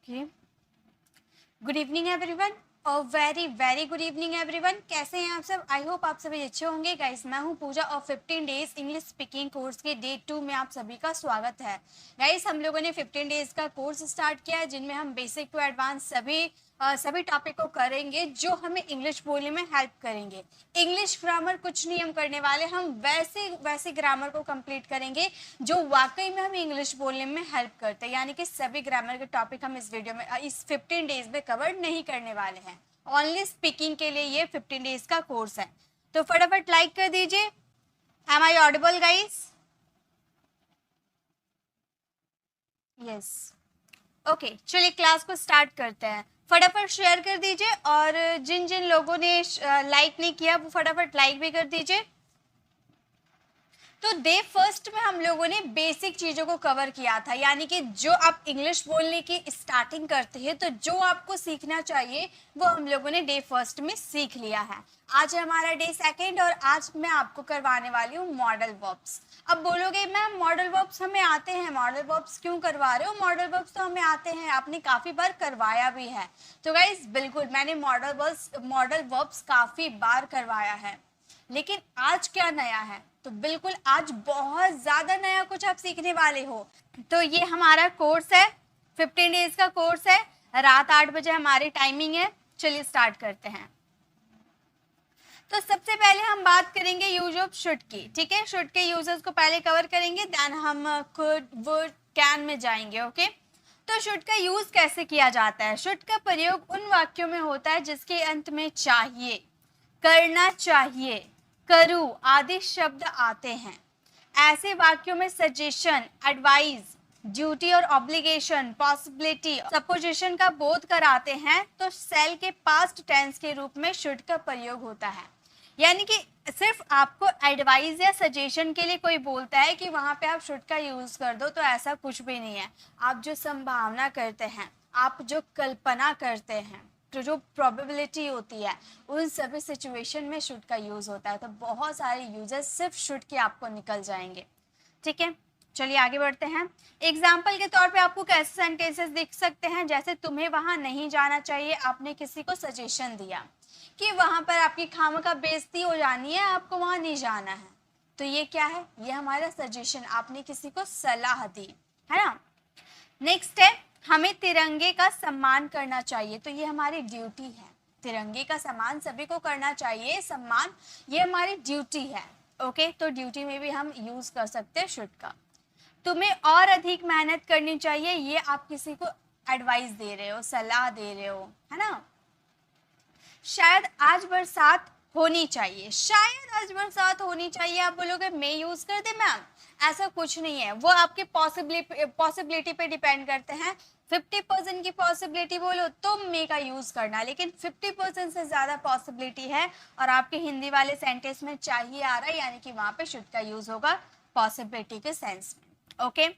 Okay, good evening everyone और very very good evening everyone. कैसे हैं आप सब? आई होप आप सभी अच्छे होंगे। गाइस, मैं हूं पूजा और 15 डेज इंग्लिश स्पीकिंग कोर्स के डे 2 में आप सभी का स्वागत है। गाइस, हम लोगों ने 15 डेज का कोर्स स्टार्ट किया है जिनमें हम बेसिक टू एडवांस सभी टॉपिक को करेंगे जो हमें इंग्लिश बोलने में हेल्प करेंगे। इंग्लिश ग्रामर कुछ नहीं हम करने वाले, हम वैसे ग्रामर को कंप्लीट करेंगे जो वाकई में हमें इंग्लिश बोलने में हेल्प करते हैं। यानी कि सभी ग्रामर के टॉपिक हम इस वीडियो में इस 15 डेज में कवर नहीं करने वाले हैं। ओनली स्पीकिंग के लिए ये 15 डेज का कोर्स है। तो फटाफट लाइक कर दीजिए। Am I audible guys? Yes, okay, चलिए क्लास को स्टार्ट करते हैं। फटाफट शेयर कर दीजिए और जिन जिन लोगों ने लाइक नहीं किया वो फटाफट लाइक भी कर दीजिए। तो डे फर्स्ट में हम लोगों ने बेसिक चीजों को कवर किया था, यानी कि जो आप इंग्लिश बोलने की स्टार्टिंग करते हैं तो जो आपको सीखना चाहिए वो हम लोगों ने डे फर्स्ट में सीख लिया है। आज है हमारा डे सेकंड और आज मैं आपको करवाने वाली हूँ मॉडल वर्ब्स। अब बोलोगे मैम मॉडल वर्ब्स हमें आते हैं, मॉडल वर्ब्स क्यों करवा रहे हो? मॉडल वर्ब्स तो हमें आते हैं, आपने काफी बार करवाया भी है। तो गाइस बिल्कुल मैंने मॉडल वर्ब्स काफी बार करवाया है, लेकिन आज क्या नया है? तो बिल्कुल आज बहुत ज्यादा नया कुछ आप सीखने वाले हो। तो ये हमारा कोर्स है, 15 डेज का कोर्स है, रात 8 बजे हमारी टाइमिंग है। चलिए स्टार्ट करते हैं। तो सबसे पहले हम बात करेंगे यूज ऑफ शुड की। ठीक है, शुड के यूजेस को पहले कवर करेंगे, देन हम कुड, वुड, कैन में जाएंगे। ओके, तो शुड का यूज कैसे किया जाता है? शुड का प्रयोग उन वाक्यों में होता है जिसके अंत में चाहिए, करना चाहिए, करूं आदि शब्द आते हैं। ऐसे वाक्यों में सजेशन, एडवाइस, ड्यूटी और ऑब्लिगेशन, पॉसिबिलिटी, सपोजिशन का बोध कराते हैं तो सेल के पास्ट टेंस के रूप में शुड का प्रयोग होता है। यानी कि सिर्फ आपको एडवाइस या सजेशन के लिए कोई बोलता है कि वहां पे आप शुड का यूज कर दो, तो ऐसा कुछ भी नहीं है। आप जो संभावना करते हैं, आप जो कल्पना करते हैं, तो जो प्रोबेबिलिटी होती है, उन सभी सिचुएशन में शुड का यूज होता है। तो बहुत सारे यूजेस सिर्फ शुड के आपको निकल जाएंगे। ठीक है, चलिए आगे बढ़ते हैं। एग्जाम्पल के तौर पे आपको कैसे सेंटेंसेस दिख सकते हैं? जैसे तुम्हें वहां नहीं जाना चाहिए, आपने किसी को सजेशन दिया कि वहां पर आपकी खामखा बेइज्जती हो जानी है, आपको वहां नहीं जाना है। तो ये क्या है? ये हमारा सजेशन, आपने किसी को सलाह दी है ना। नेक्स्ट है, हमें तिरंगे का सम्मान करना चाहिए। तो ये हमारी ड्यूटी है, तिरंगे का सम्मान सभी को करना चाहिए, सम्मान ये हमारी ड्यूटी है। ओके, तो ड्यूटी में भी हम यूज कर सकते हैं शुड का। तुम्हें और अधिक मेहनत करनी चाहिए, ये आप किसी को एडवाइस दे रहे हो, सलाह दे रहे हो, है ना। शायद आज बरसात होनी चाहिए, शायद आज बरसात होनी चाहिए, आप बोलोगे मैं यूज कर दे मैम, ऐसा कुछ नहीं है। वो आपके पॉसिबिलिटी पे डिपेंड करते हैं। 50% की पॉसिबिलिटी बोलो तो मे का यूज करना, लेकिन 50% से ज्यादा पॉसिबिलिटी है और आपके हिंदी वाले सेंटेंस में चाहिए आ रहा है, यानी कि वहां पे शुड का यूज होगा पॉसिबिलिटी के सेंस में। ओके,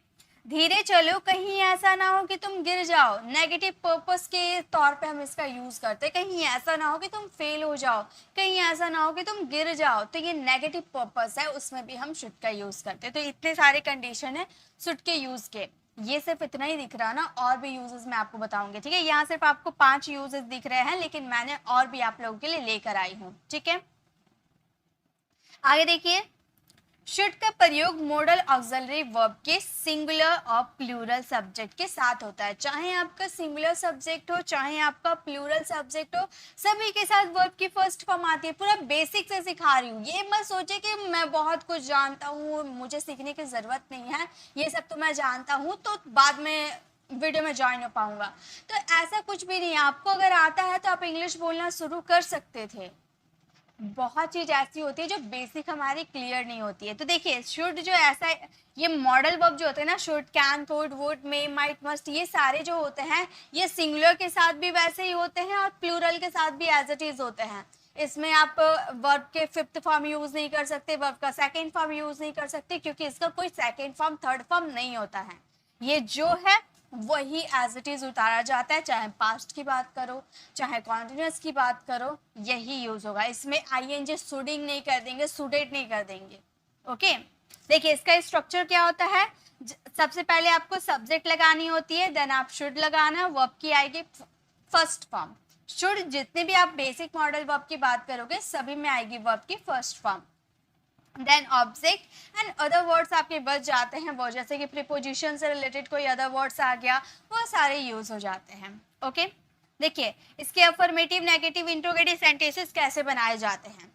धीरे चलो कहीं ऐसा ना हो कि तुम गिर जाओ, नेगेटिव पर्पस के तौर पे हम इसका यूज करते हैं। कहीं ऐसा ना हो कि तुम फेल हो जाओ, कहीं ऐसा ना हो कि तुम गिर जाओ, तो ये नेगेटिव पर्पस है, उसमें भी हम शुड का यूज करते हैं। तो इतने सारे कंडीशन है शुड के यूज के। ये सिर्फ इतना ही दिख रहा ना, और भी यूजेस मैं आपको बताऊंगी। ठीक है, यहाँ सिर्फ आपको 5 यूजेस दिख रहे हैं, लेकिन मैंने और भी आप लोगों के लिए लेकर आई हूँ। ठीक है, आगे देखिए। शुड का प्रयोग मॉडल ऑक्सिलरी वर्ब के सिंगुलर और प्लूरल सब्जेक्ट के साथ होता है। चाहे आपका सिंगुलर सब्जेक्ट हो, चाहे आपका प्लूरल सब्जेक्ट हो, सभी के साथ वर्ब की फर्स्ट फॉर्म आती है। पूरा बेसिक से सिखा रही हूँ, ये मत सोचे कि मैं बहुत कुछ जानता हूँ, मुझे सीखने की जरूरत नहीं है, ये सब तो मैं जानता हूँ तो बाद में वीडियो में ज्वाइन हो पाऊंगा। तो ऐसा कुछ भी नहीं है। आपको अगर आता है तो आप इंग्लिश बोलना शुरू कर सकते थे। बहुत चीज ऐसी होती है जो बेसिक हमारी क्लियर नहीं होती है। तो देखिए, शुड जो ऐसा ये मॉडल वर्ब जो होते हैं ना, should, can, could, would, may, might, must, ये सारे जो होते हैं ये सिंगुलर के साथ भी वैसे ही होते हैं और प्लूरल के साथ भी एज इट इज होते हैं। इसमें आप वर्ब के 5th फॉर्म यूज नहीं कर सकते, वर्ब का 2nd फॉर्म यूज नहीं कर सकते, क्योंकि इसका कोई 2nd फॉर्म 3rd फॉर्म नहीं होता है। ये जो है वही एज इट इज उतारा जाता है, चाहे पास्ट की बात करो, चाहे कॉन्टिन्यूस की बात करो, यही यूज होगा। इसमें आईएनजी सुडिंग नहीं कर देंगे, सुडेड नहीं कर देंगे। ओके, देखिए इसका स्ट्रक्चर क्या होता है। सबसे पहले आपको सब्जेक्ट लगानी होती है, देन आप शुड लगाना, वर्ब की आएगी फर्स्ट फॉर्म। शुड जितने भी आप बेसिक मॉडल वर्ब की बात करोगे सभी में आएगी वर्ब की first form. Then object and other words आपके बच जाते हैं, वो जैसे कि प्रीपोजिशन से रिलेटेड कोई अदर वर्ड्स आ गया, वो सारे यूज हो जाते हैं। ओके देखिए इसके अफर्मेटिव, नेगेटिव, इंट्रोगेटिव सेंटेंसेस कैसे बनाए जाते हैं।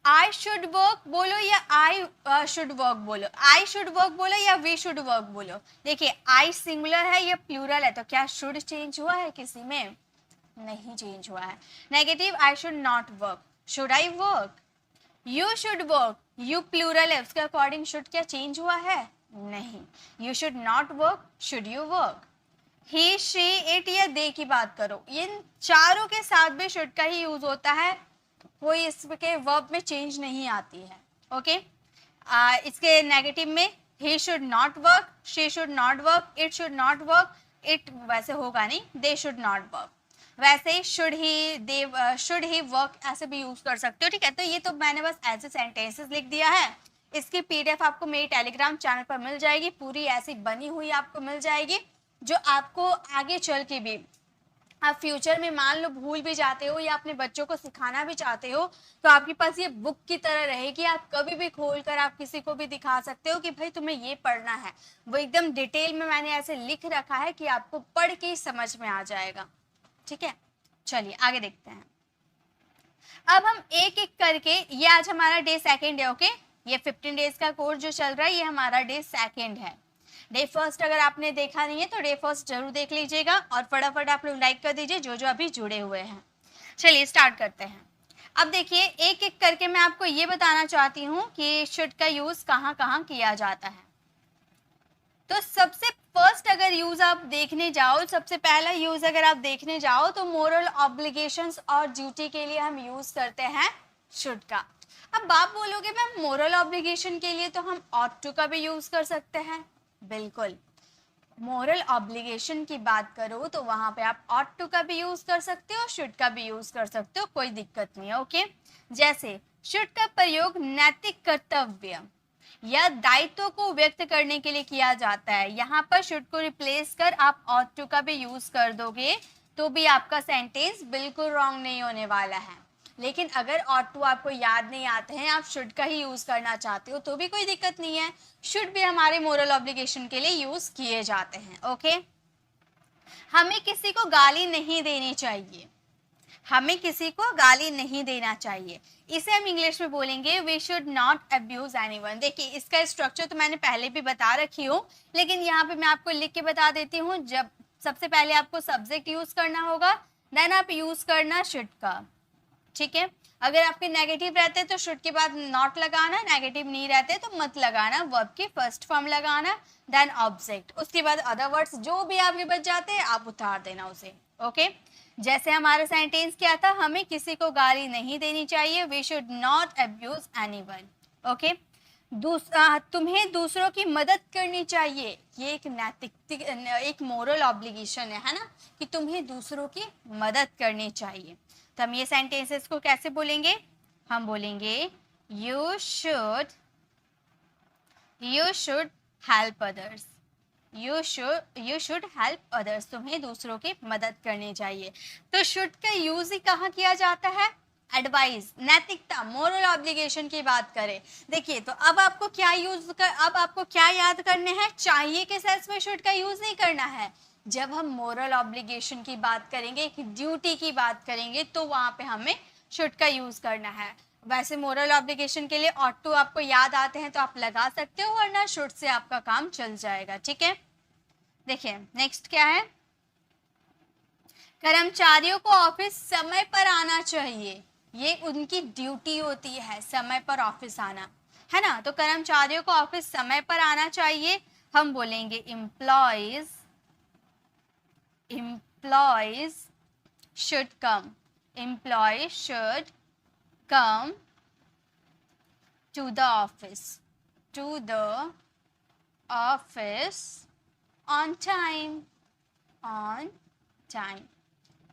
आई शुड वर्क बोलो या आई शुड वर्क बोलो, आई शुड वर्क बोलो या वी शुड वर्क बोलो। देखिए आई सिंगुलर है या प्लूरल है, तो क्या शुड चेंज हुआ है किसी में? नहीं चेंज हुआ है। Negative, I should not work, should I work, you should work, you plural है, उसके अकॉर्डिंग शुड क्या चेंज हुआ है? नहीं। You should not work, should you work. He, she, it या दे की बात करो, इन चारों के साथ भी शुड का ही यूज होता है, कोई इसके वर्ब में चेंज नहीं आती है। ओके इसके नेगेटिव में he should not work, she should not work, it should not work, it वैसे होगा नहीं, दे शुड नॉट वर्क। वैसे he should he, they should he work ऐसे भी यूज कर सकते हो। ठीक है, तो ये तो मैंने बस ऐसे सेंटेंसेस लिख दिया है। इसकी पीडीएफ आपको मेरी टेलीग्राम चैनल पर मिल जाएगी, पूरी ऐसी बनी हुई आपको मिल जाएगी, जो आपको आगे चल के भी आप फ्यूचर में मान लो भूल भी जाते हो या अपने बच्चों को सिखाना भी चाहते हो, तो आपके पास ये बुक की तरह रहेगी, आप कभी भी खोलकर आप किसी को भी दिखा सकते हो कि भाई तुम्हें ये पढ़ना है। वो एकदम डिटेल में मैंने ऐसे लिख रखा है कि आपको पढ़ के ही समझ में आ जाएगा। ठीक है, चलिए आगे देखते हैं। अब हम एक एक करके, ये आज हमारा डे सेकेंड है। ओके ये 15 डेज का कोर्स जो चल रहा है, ये हमारा डे सेकेंड है। डे फर्स्ट अगर आपने देखा नहीं है तो डे फर्स्ट जरूर देख लीजिएगा, और फटाफट आप लोग लाइक कर दीजिए जो जो अभी जुड़े हुए हैं। चलिए स्टार्ट करते हैं। अब देखिए एक एक करके मैं आपको ये बताना चाहती हूँ कि शुड का यूज कहाँ कहाँ किया जाता है। तो सबसे फर्स्ट अगर यूज आप देखने जाओ, सबसे पहला यूज अगर आप देखने जाओ तो मोरल ऑब्लिगेशंस और ड्यूटी के लिए हम यूज करते हैं शुड का। अब आप बोलोगे मैम मोरल ऑब्लिगेशन के लिए तो हम ऑट टू का भी यूज कर सकते हैं। बिल्कुल, मोरल ऑब्लिगेशन की बात करो तो वहां पे आप ऑट टू का भी यूज कर सकते हो, शुड का भी यूज कर सकते हो, कोई दिक्कत नहीं है। ओके जैसे शुड का प्रयोग नैतिक कर्तव्य या दायित्व को व्यक्त करने के लिए किया जाता है, यहाँ पर शुड को रिप्लेस कर आप ऑट टू का भी यूज कर दोगे तो भी आपका सेंटेंस बिल्कुल रॉन्ग नहीं होने वाला है। लेकिन अगर ऑट टू आपको याद नहीं आते हैं, आप शुड का ही यूज करना चाहते हो तो भी कोई दिक्कत नहीं है, शुड भी हमारे मोरल ऑब्लिगेशन के लिए यूज किए जाते हैं। ओके हमें किसी को गाली नहीं देनी चाहिए, हमें किसी को गाली नहीं देना चाहिए, इसे हम इंग्लिश में बोलेंगे we should not abuse anyone. देखिए इसका स्ट्रक्चर तो मैंने पहले भी बता रखी हूँ, लेकिन यहाँ पे मैं आपको लिख के बता देती हूँ। जब सबसे पहले आपको सब्जेक्ट यूज करना होगा, देन आप यूज करना शुड का। ठीक है, अगर आपके नेगेटिव रहते तो शुड के बाद नॉट लगाना, नेगेटिव नहीं रहते तो मत लगाना, वर्ब की फर्स्ट फॉर्म लगाना, देन ऑब्जेक्ट, उसके बाद अदर वर्ड्स जो भी आपके बच जाते हैं आप उतार देना उसे। ओके जैसे हमारा सेंटेंस क्या था, हमें किसी को गाली नहीं देनी चाहिए, we should not abuse anyone. Okay तुम्हें दूसरों की मदद करनी चाहिए, ये एक नैतिक, एक मोरल ऑब्लिगेशन है ना, कि तुम्हें दूसरों की मदद करनी चाहिए। तो हम ये सेंटेंसेस को कैसे बोलेंगे, हम बोलेंगे you should help others, you should help others, तुम्हें दूसरों की मदद करनी चाहिए। तो शुड का यूज ही कहाँ किया जाता है, एडवाइस, नैतिकता, मोरल ऑब्लिगेशन की बात करें। देखिए तो अब आपको क्या अब आपको क्या याद करने हैं, चाहिए के सेंस में शुड का यूज नहीं करना है। जब हम मोरल ऑब्लिगेशन की बात करेंगे, एक ड्यूटी की बात करेंगे, तो वहां पे हमें शुड का यूज करना है। वैसे मोरल ऑब्लिगेशन के लिए ऑट टू आपको याद आते हैं तो आप लगा सकते हो, वरना शुड से आपका काम चल जाएगा। ठीक है देखिए नेक्स्ट क्या है, कर्मचारियों को ऑफिस समय पर आना चाहिए, ये उनकी ड्यूटी होती है समय पर ऑफिस आना, है ना। तो कर्मचारियों को ऑफिस समय पर आना चाहिए, हम बोलेंगे employees should come, employees should come to the office on time,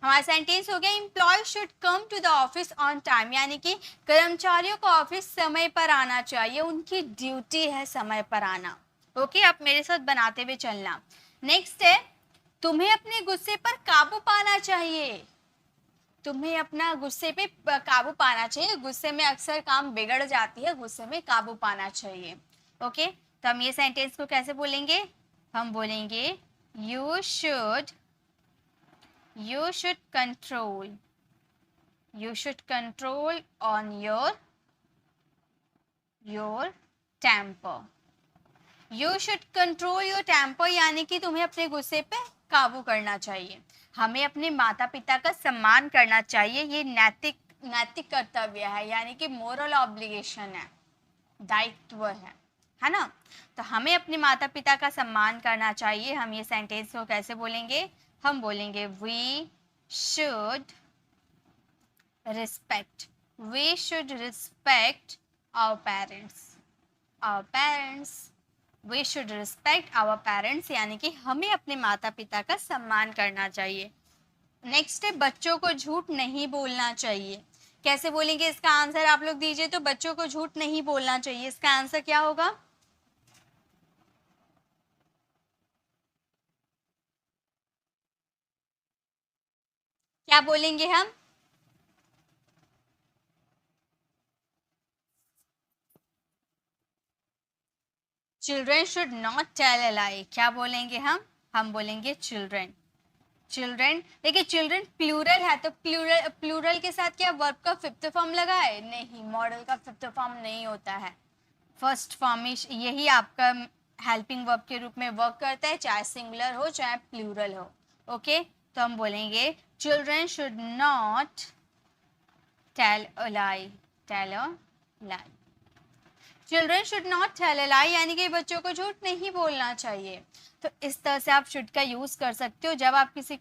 हमारा सेंटेंस हो गया employ should come to the office on time, यानी कि कर्मचारियों को ऑफिस समय पर आना चाहिए, उनकी ड्यूटी है समय पर आना। ओके, आप मेरे साथ बनाते हुए चलना। नेक्स्ट है, तुम्हें अपने गुस्से पर काबू पाना चाहिए। तुम्हें अपना गुस्से पे काबू पाना चाहिए। गुस्से में अक्सर काम बिगड़ जाती है, गुस्से में काबू पाना चाहिए। ओके, तो हम ये सेंटेंस को कैसे बोलेंगे? हम बोलेंगे you should control on your temper. You should control your temper यानी कि तुम्हें अपने गुस्से पे काबू करना चाहिए। हमें अपने माता पिता का सम्मान करना चाहिए, ये नैतिक कर्तव्य है, यानी कि मोरल ऑब्लिगेशन है, दायित्व है ना। तो हमें अपने माता पिता का सम्मान करना चाहिए। हम ये सेंटेंस को कैसे बोलेंगे? हम बोलेंगे we should respect our parents. We should respect our parents यानी कि हमें अपने माता पिता का सम्मान करना चाहिए। नेक्स्ट है, बच्चों को झूठ नहीं बोलना चाहिए। कैसे बोलेंगे? इसका आंसर आप लोग दीजिए। तो बच्चों को झूठ नहीं बोलना चाहिए, इसका आंसर क्या होगा? क्या बोलेंगे हम? Children should not tell a lie. क्या बोलेंगे हम बोलेंगे चिल्ड्रेन। देखिए, चिल्ड्रेन प्लूरल है, तो प्लूरल के साथ क्या वर्ब का फिफ्थ फॉर्म लगा है? नहीं, मॉडल का फिफ्थ फॉर्म नहीं होता है। फर्स्ट फॉर्म यही आपका हेल्पिंग वर्ब के रूप में वर्क करता है, चाहे सिंगुलर हो चाहे प्लूरल हो। ओके, तो हम बोलेंगे children should not tell a lie. Children should not tell a lie यानी कि बच्चों को झूठ नहीं बोलना चाहिए। तो इस तरह से आप शुड का यूज कर सकते हो जब आप किसी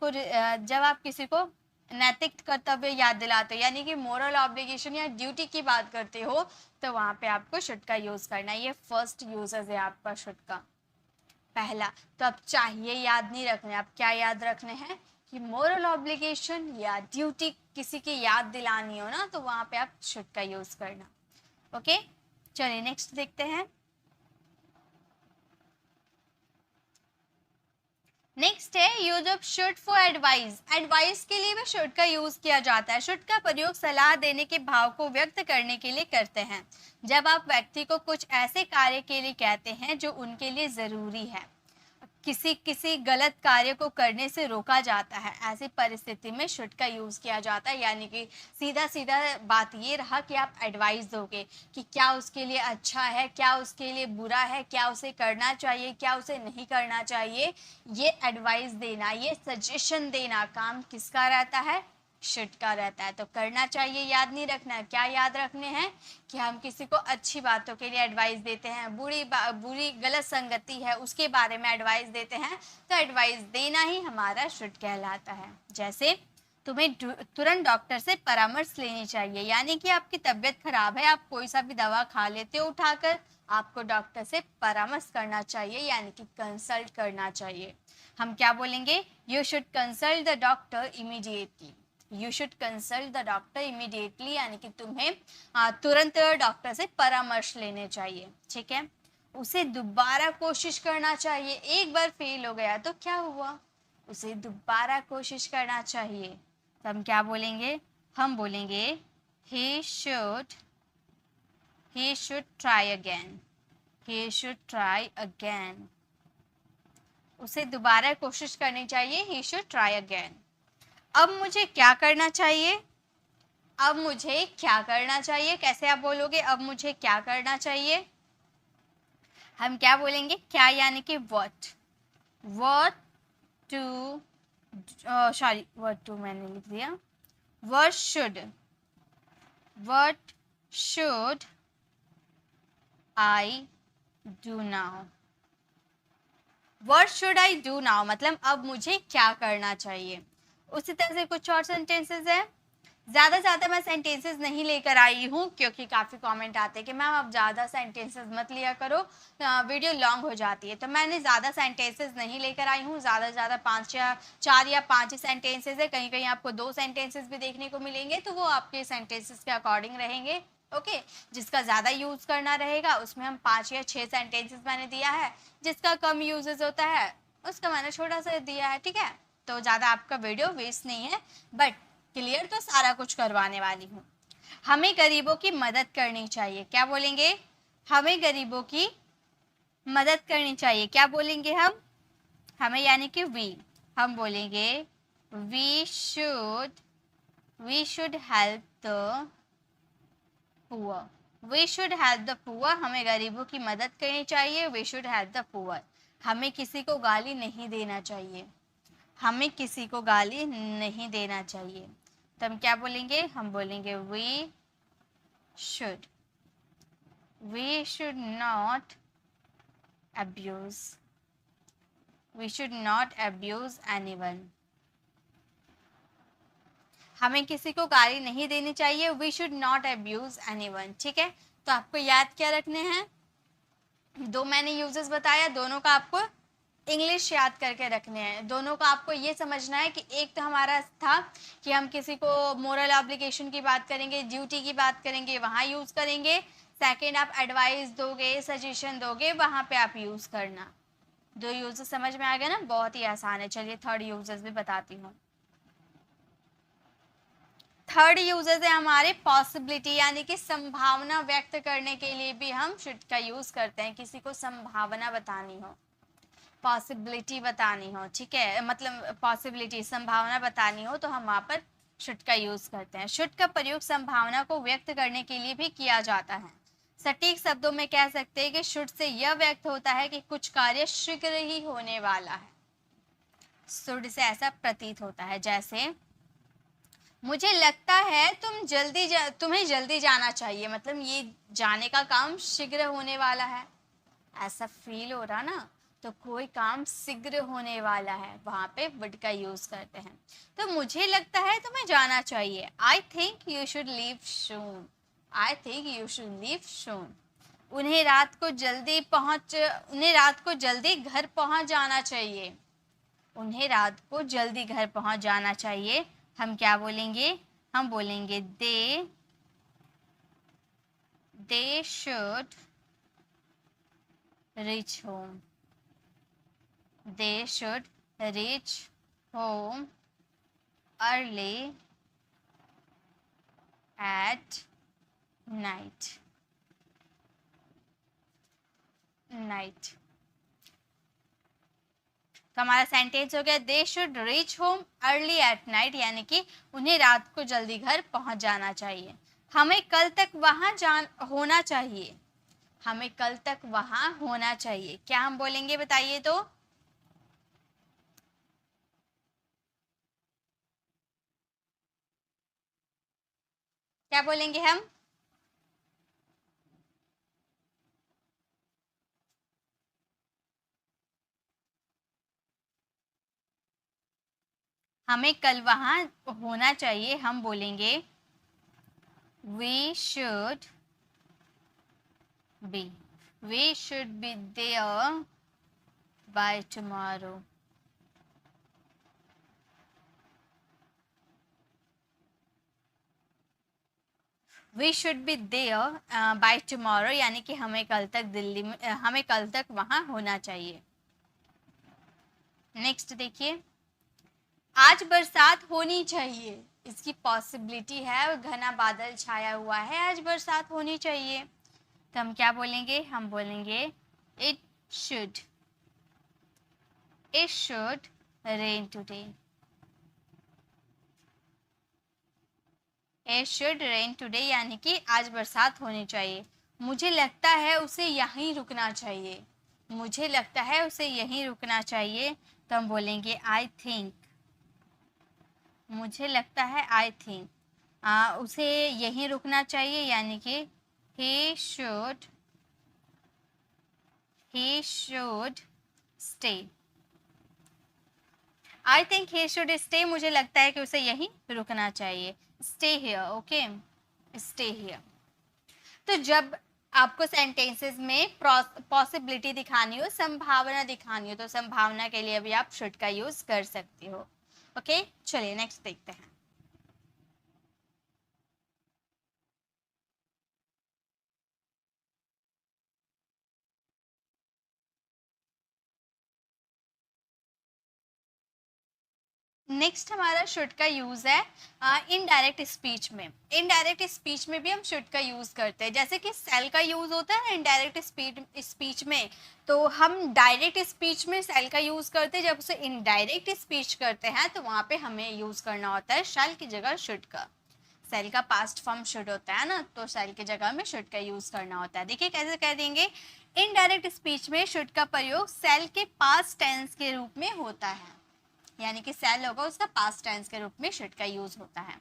को नैतिक कर्तव्य याद दिलाते हो, यानी कि मोरल ऑब्लिगेशन या ड्यूटी की बात करते हो, तो वहां पे आपको शुड का यूज करना है। ये फर्स्ट यूजेस है आपका शुड का, पहला। तो अब चाहिए याद नहीं रखने, आप क्या याद रखने हैं कि मोरल ऑब्लिगेशन या ड्यूटी किसी की याद दिलानी हो ना, तो वहां पे आप शुड का यूज करना। ओके, चलिए नेक्स्ट देखते हैं। नेक्स्ट है use of should for advice. Advice के लिए भी शुड का यूज किया जाता है। शुड का प्रयोग सलाह देने के भाव को व्यक्त करने के लिए करते हैं। जब आप व्यक्ति को कुछ ऐसे कार्य के लिए कहते हैं जो उनके लिए जरूरी है, किसी गलत कार्य को करने से रोका जाता है, ऐसी परिस्थिति में शुड का यूज किया जाता है। यानी कि सीधा सीधा बात ये रहा कि आप एडवाइस दोगे कि क्या उसके लिए अच्छा है, क्या उसके लिए बुरा है, क्या उसे करना चाहिए, क्या उसे नहीं करना चाहिए। ये एडवाइस देना, ये सजेशन देना काम किसका रहता है? शुड का रहता है। तो करना चाहिए याद नहीं रखना है, क्या याद रखने हैं कि हम किसी को अच्छी बातों के लिए एडवाइस देते हैं, बुरी गलत संगति है उसके बारे में एडवाइस देते हैं, तो एडवाइस देना ही हमारा शुड कहलाता है। जैसे तुम्हें तुरंत डॉक्टर से परामर्श लेनी चाहिए, यानी कि आपकी तबीयत खराब है, आप कोई सा भी दवा खा लेते हो उठाकर, आपको डॉक्टर से परामर्श करना चाहिए, यानी कि कंसल्ट करना चाहिए। हम क्या बोलेंगे? You should consult the doctor immediately. You should consult the doctor immediately यानी कि तुम्हें तुरंत डॉक्टर से परामर्श लेने चाहिए। ठीक है, उसे दोबारा कोशिश करना चाहिए। एक बार फेल हो गया तो क्या हुआ? उसे दोबारा कोशिश करना चाहिए। तो हम क्या बोलेंगे? हम बोलेंगे he should try again। he should try again। उसे दोबारा कोशिश करनी चाहिए, he should try again। अब मुझे क्या करना चाहिए? अब मुझे क्या करना चाहिए? कैसे आप बोलोगे अब मुझे क्या करना चाहिए? हम क्या बोलेंगे? क्या यानी कि what to what to मैंने लिख दिया। what should I do now। what should I do now मतलब अब मुझे क्या करना चाहिए। उसी तरह से कुछ और सेंटेंसेस है। ज़्यादा मैं सेंटेंसेस नहीं लेकर आई हूँ क्योंकि काफ़ी कमेंट आते हैं कि मैम आप ज़्यादा सेंटेंसेस मत लिया करो, वीडियो लॉन्ग हो जाती है। तो मैंने ज़्यादा सेंटेंसेस नहीं लेकर आई हूँ, ज़्यादा 4 या 5 ही सेंटेंसेस है। कहीं कहीं आपको 2 सेंटेंसेस भी देखने को मिलेंगे, तो वो आपके सेंटेंसेस के अकॉर्डिंग रहेंगे। ओके जिसका ज़्यादा यूज़ करना रहेगा उसमें हम 5 या 6 सेंटेंसेस मैंने दिया है, जिसका कम यूजेस होता है उसका मैंने छोटा सा दिया है, ठीक है। तो ज़्यादा आपका वीडियो वेस्ट नहीं है, बट क्लियर तो सारा कुछ करवाने वाली हूँ। हमें गरीबों की मदद करनी चाहिए, क्या बोलेंगे? हमें गरीबों की मदद करनी चाहिए, क्या बोलेंगे हम? हमें यानी कि हम बोलेंगे we should help the poor. We should help the poor, हमें गरीबों की मदद करनी चाहिए। We should help the poor, हमें किसी को गाली नहीं देना चाहिए। हमें किसी को गाली नहीं देना चाहिए। तो हम क्या बोलेंगे? हम बोलेंगे should we should not abuse, we should not abuse anyone। हमें किसी को गाली नहीं देनी चाहिए। We should not abuse anyone, ठीक है। तो आपको याद क्या रखने हैं? दो मैंने यूजेस बताया, दोनों का आपको इंग्लिश याद करके रखने हैं। दोनों का आपको ये समझना है कि एक तो हमारा था कि हम किसी को मोरल ऑब्लिगेशन की बात करेंगे, ड्यूटी की बात करेंगे, वहाँ यूज़ करेंगे। सेकेंड, आप एडवाइस दोगे, सजेशन दोगे, वहाँ पे आप यूज़ करना। दो यूजेस समझ में आ गया ना? बहुत ही आसान है। चलिए थर्ड यूजेस भी बताती हूँ। थर्ड यूजेस है हमारे पॉसिबिलिटी, यानी कि संभावना व्यक्त करने के लिए भी हम शुड का यूज करते हैं। किसी को संभावना बतानी हो, पॉसिबिलिटी बतानी हो, ठीक है, मतलब पॉसिबिलिटी संभावना बतानी हो, तो हम वहाँ पर शुड का यूज करते हैं। शुड का प्रयोग संभावना को व्यक्त करने के लिए भी किया जाता है। सटीक शब्दों में कह सकते हैं कि शुड से यह व्यक्त होता है कि कुछ कार्य शीघ्र ही होने वाला है। शुड से ऐसा प्रतीत होता है, जैसे मुझे लगता है तुम्हें जल्दी जाना चाहिए, मतलब ये जाने का काम शीघ्र होने वाला है, ऐसा फील हो रहा ना, तो कोई काम शीघ्र होने वाला है, वहां पे वुड का यूज करते हैं। तो मुझे लगता है तुम्हें जाना चाहिए, I think you should leave soon. I think you should leave soon. उन्हें रात को जल्दी घर पहुंच जाना चाहिए। उन्हें रात को जल्दी घर पहुंच जाना चाहिए। हम क्या बोलेंगे? हम बोलेंगे they should reach home. They should reach home early at night. तो हमारा सेंटेंस हो गया they should reach home early at night, यानी कि उन्हें रात को जल्दी घर पहुंच जाना चाहिए। हमें कल तक वहां होना चाहिए। हमें कल तक वहां होना चाहिए, क्या हम बोलेंगे बताइए तो? क्या बोलेंगे हम? हमें कल वहां होना चाहिए, हम बोलेंगे we should be. We should be there by tomorrow. We should be there by tomorrow, यानी कि हमें कल तक हमें कल तक वहां होना चाहिए। नेक्स्ट देखिए, आज बरसात होनी चाहिए, इसकी पॉसिबिलिटी है और घना बादल छाया हुआ है, आज बरसात होनी चाहिए। तो हम क्या बोलेंगे? हम बोलेंगे it should rain today. It should rain today, यानी कि आज बरसात होनी चाहिए। मुझे लगता है उसे यहीं रुकना चाहिए। मुझे लगता है उसे यहीं रुकना चाहिए, तो हम बोलेंगे आई थिंक। मुझे लगता है आई थिंक उसे यहीं रुकना चाहिए, यानी कि he should stay। I think he should stay, मुझे लगता है कि उसे यहीं रुकना चाहिए। stay here, okay, stay here। तो जब आपको सेंटेंसेस में पॉसिबिलिटी दिखानी हो, संभावना दिखानी हो, तो संभावना के लिए भी आप should का यूज कर सकती हो। ओके चलिए नेक्स्ट देखते हैं। नेक्स्ट हमारा शुड का यूज़ है इनडायरेक्ट स्पीच में। इनडायरेक्ट स्पीच में भी हम शुड का यूज़ करते हैं, जैसे कि सेल का यूज़ होता है ना इनडायरेक्ट स्पीच में, तो हम डायरेक्ट स्पीच में सेल का यूज़ करते हैं। जब उसे इनडायरेक्ट स्पीच करते हैं तो वहाँ पे हमें यूज़ करना होता है शैल की जगह शुड का। सेल का पास्ट फॉर्म शुड होता है ना, तो सेल की जगह में शुड का यूज़ करना होता है। देखिए कैसे कह देंगे, इनडायरेक्ट स्पीच में शुड का प्रयोग सेल के पास्ट टेंस के रूप में होता है, यानी कि सेल होगा उसका पास्ट टेंस के रूप में शुड का यूज होता है।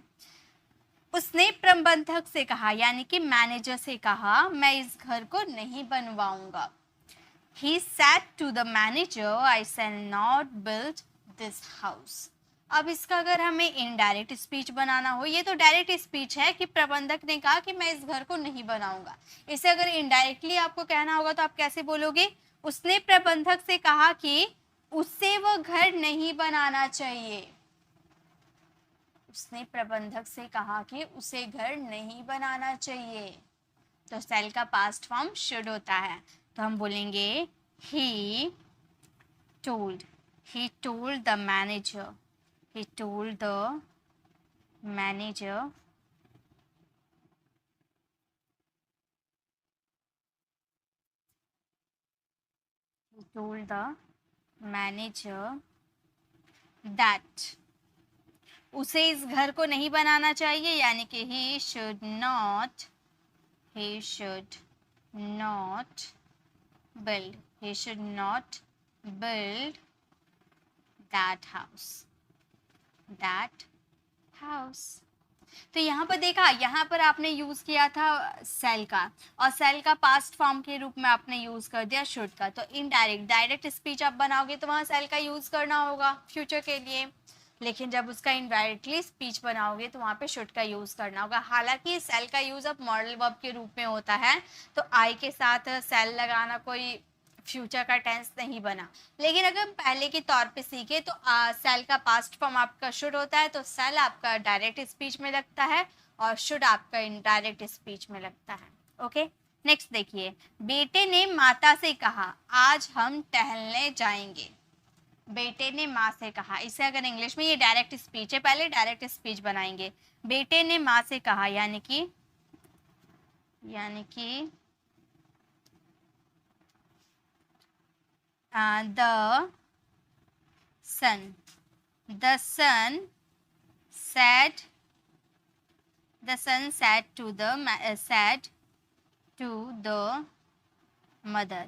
उसने प्रबंधक से कहा, यानी कि मैनेजर से कहा, मैं इस घर को नहीं बनवाऊंगा। He said to the manager, I shall not build this house. अब इसका अगर हमें इनडायरेक्ट स्पीच बनाना हो, ये तो डायरेक्ट स्पीच है कि प्रबंधक ने कहा कि मैं इस घर को नहीं बनाऊंगा। इसे अगर इनडायरेक्टली आपको कहना होगा तो आप कैसे बोलोगे, उसने प्रबंधक से कहा कि उससे वो घर नहीं बनाना चाहिए। उसने प्रबंधक से कहा कि उसे घर नहीं बनाना चाहिए, तो सेल का पास्ट फॉर्म शुड होता है, तो हम बोलेंगे he told, he told the manager, he told the manager he told the manager that उसे इस घर को नहीं बनाना चाहिए, यानी कि he should not build, he should not build that house। तो यहाँ पर देखा, यहाँ पर आपने यूज किया था सेल का, और सेल का पास्ट फॉर्म के रूप में आपने यूज कर दिया शुड का। तो इनडायरेक्ट, डायरेक्ट स्पीच आप बनाओगे तो वहाँ सेल का यूज करना होगा फ्यूचर के लिए, लेकिन जब उसका इनडायरेक्टली स्पीच बनाओगे तो वहाँ पे शुड का यूज करना होगा। हालांकि सेल का यूज अब मॉडल वर्ब के रूप में होता है, तो आई के साथ सेल लगाना कोई फ्यूचर का टेंस नहीं बना, लेकिन अगर हम पहले के तौर पे सीखे तो सेल का पास्ट फॉर्म आपका शुड होता है, तो सेल आपका डायरेक्ट स्पीच में लगता है और शुड आपका इनडायरेक्ट स्पीच में लगता है। ओके, नेक्स्ट देखिए, बेटे ने माता से कहा, आज हम टहलने जाएंगे। बेटे ने माँ से कहा, इसे अगर इंग्लिश में, ये डायरेक्ट स्पीच है, पहले डायरेक्ट स्पीच बनाएंगे। बेटे ने माँ से कहा, यानी कि the son said to the mother।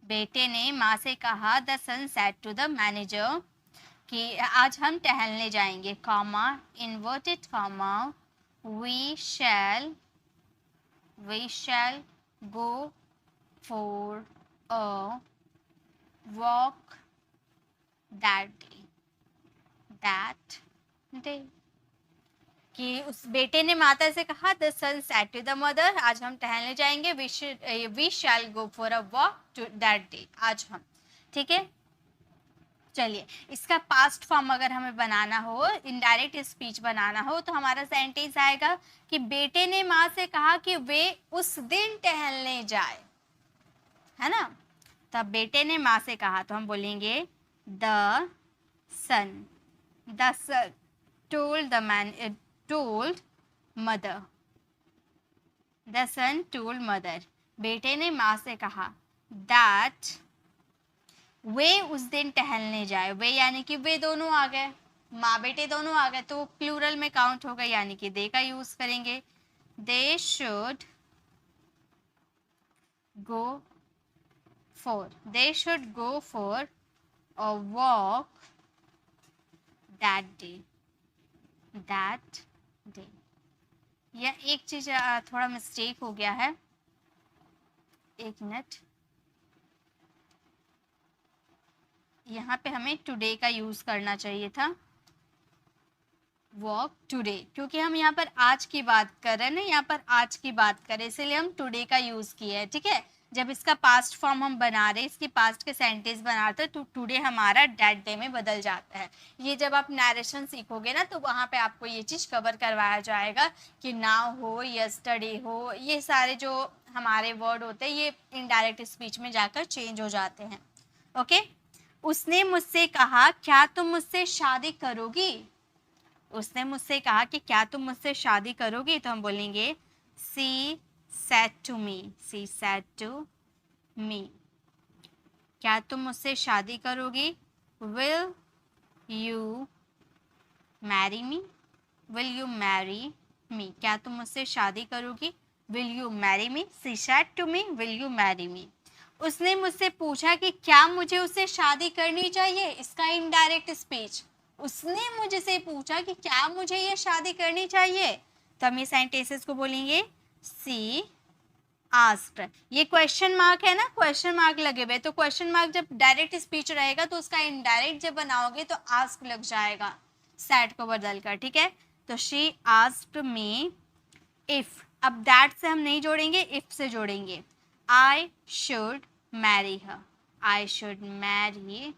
बेटे ने माँ से कहा, the son said to the manager, कि आज हम टहलने जाएंगे, comma inverted comma, we shall go for a walk that day। कि उस बेटे ने माता से कहा, the son said to the mother, आज हम टहलने जाएंगे, we shall go for a walk to that day, आज हम। ठीक है, चलिए, इसका पास्ट फॉर्म अगर हमें बनाना हो, इनडायरेक्ट स्पीच बनाना हो, तो हमारा सेंटेंस आएगा कि बेटे ने माँ से कहा कि वे उस दिन टहलने जाए, है ना। तब बेटे ने माँ से कहा, तो हम बोलेंगे the son told mother, the son told mother, बेटे ने माँ से कहा that वे उस दिन टहलने जाए। वे यानी कि वे दोनों आ गए, माँ बेटे दोनों आ गए, तो प्लूरल में काउंट होगा, यानी कि दे का यूज करेंगे। they should go for a walk that day। यह एक चीज थोड़ा मिस्टेक हो गया है, एक मिनट, यहाँ पे हमें टुडे का यूज करना चाहिए था, वॉक टुडे, क्योंकि हम यहाँ पर आज की बात कर रहे हैं ना, यहाँ पर आज की बात करें, इसलिए हम टुडे का यूज किया है। ठीक है, जब इसका पास्ट फॉर्म हम बना रहे, इसकी पास्ट के सेंटेंस बनाते हैं, तो टुडे हमारा डेट डे में बदल जाता है। ये जब आप नरेशन सीखोगे ना, तो वहाँ पे आपको ये चीज़ कवर करवाया जाएगा कि नाउ हो, यस्टरडे हो, ये सारे जो हमारे वर्ड होते हैं ये इनडायरेक्ट स्पीच में जाकर चेंज हो जाते हैं। ओके, उसने मुझसे कहा क्या तुम मुझसे शादी करोगी। उसने मुझसे कहा कि क्या तुम मुझसे शादी करोगी, तो हम बोलेंगे she said to me, she said to me. क्या तुम मुझसे शादी करोगी, will you marry me, will you marry me. क्या तुम मुझसे शादी करोगी, will you marry me, she said to me will you marry me. उसने मुझसे पूछा कि क्या मुझे उससे शादी करनी चाहिए, इसका इनडायरेक्ट स्पीच। उसने मुझसे पूछा कि क्या मुझे ये शादी करनी चाहिए, तो हम ये सेंटेंसेस को बोलेंगे सी आस्क्ड। ये क्वेश्चन मार्क है ना, क्वेश्चन मार्क लगे हुए, तो क्वेश्चन मार्क जब डायरेक्ट स्पीच रहेगा तो उसका इनडायरेक्ट जब बनाओगे तो आस्क लग जाएगा सैड को बदल कर, ठीक है। तो शी आस्क्ड मी इफ, अब दैट से हम नहीं जोड़ेंगे, इफ से जोड़ेंगे। I should marry her, I should marry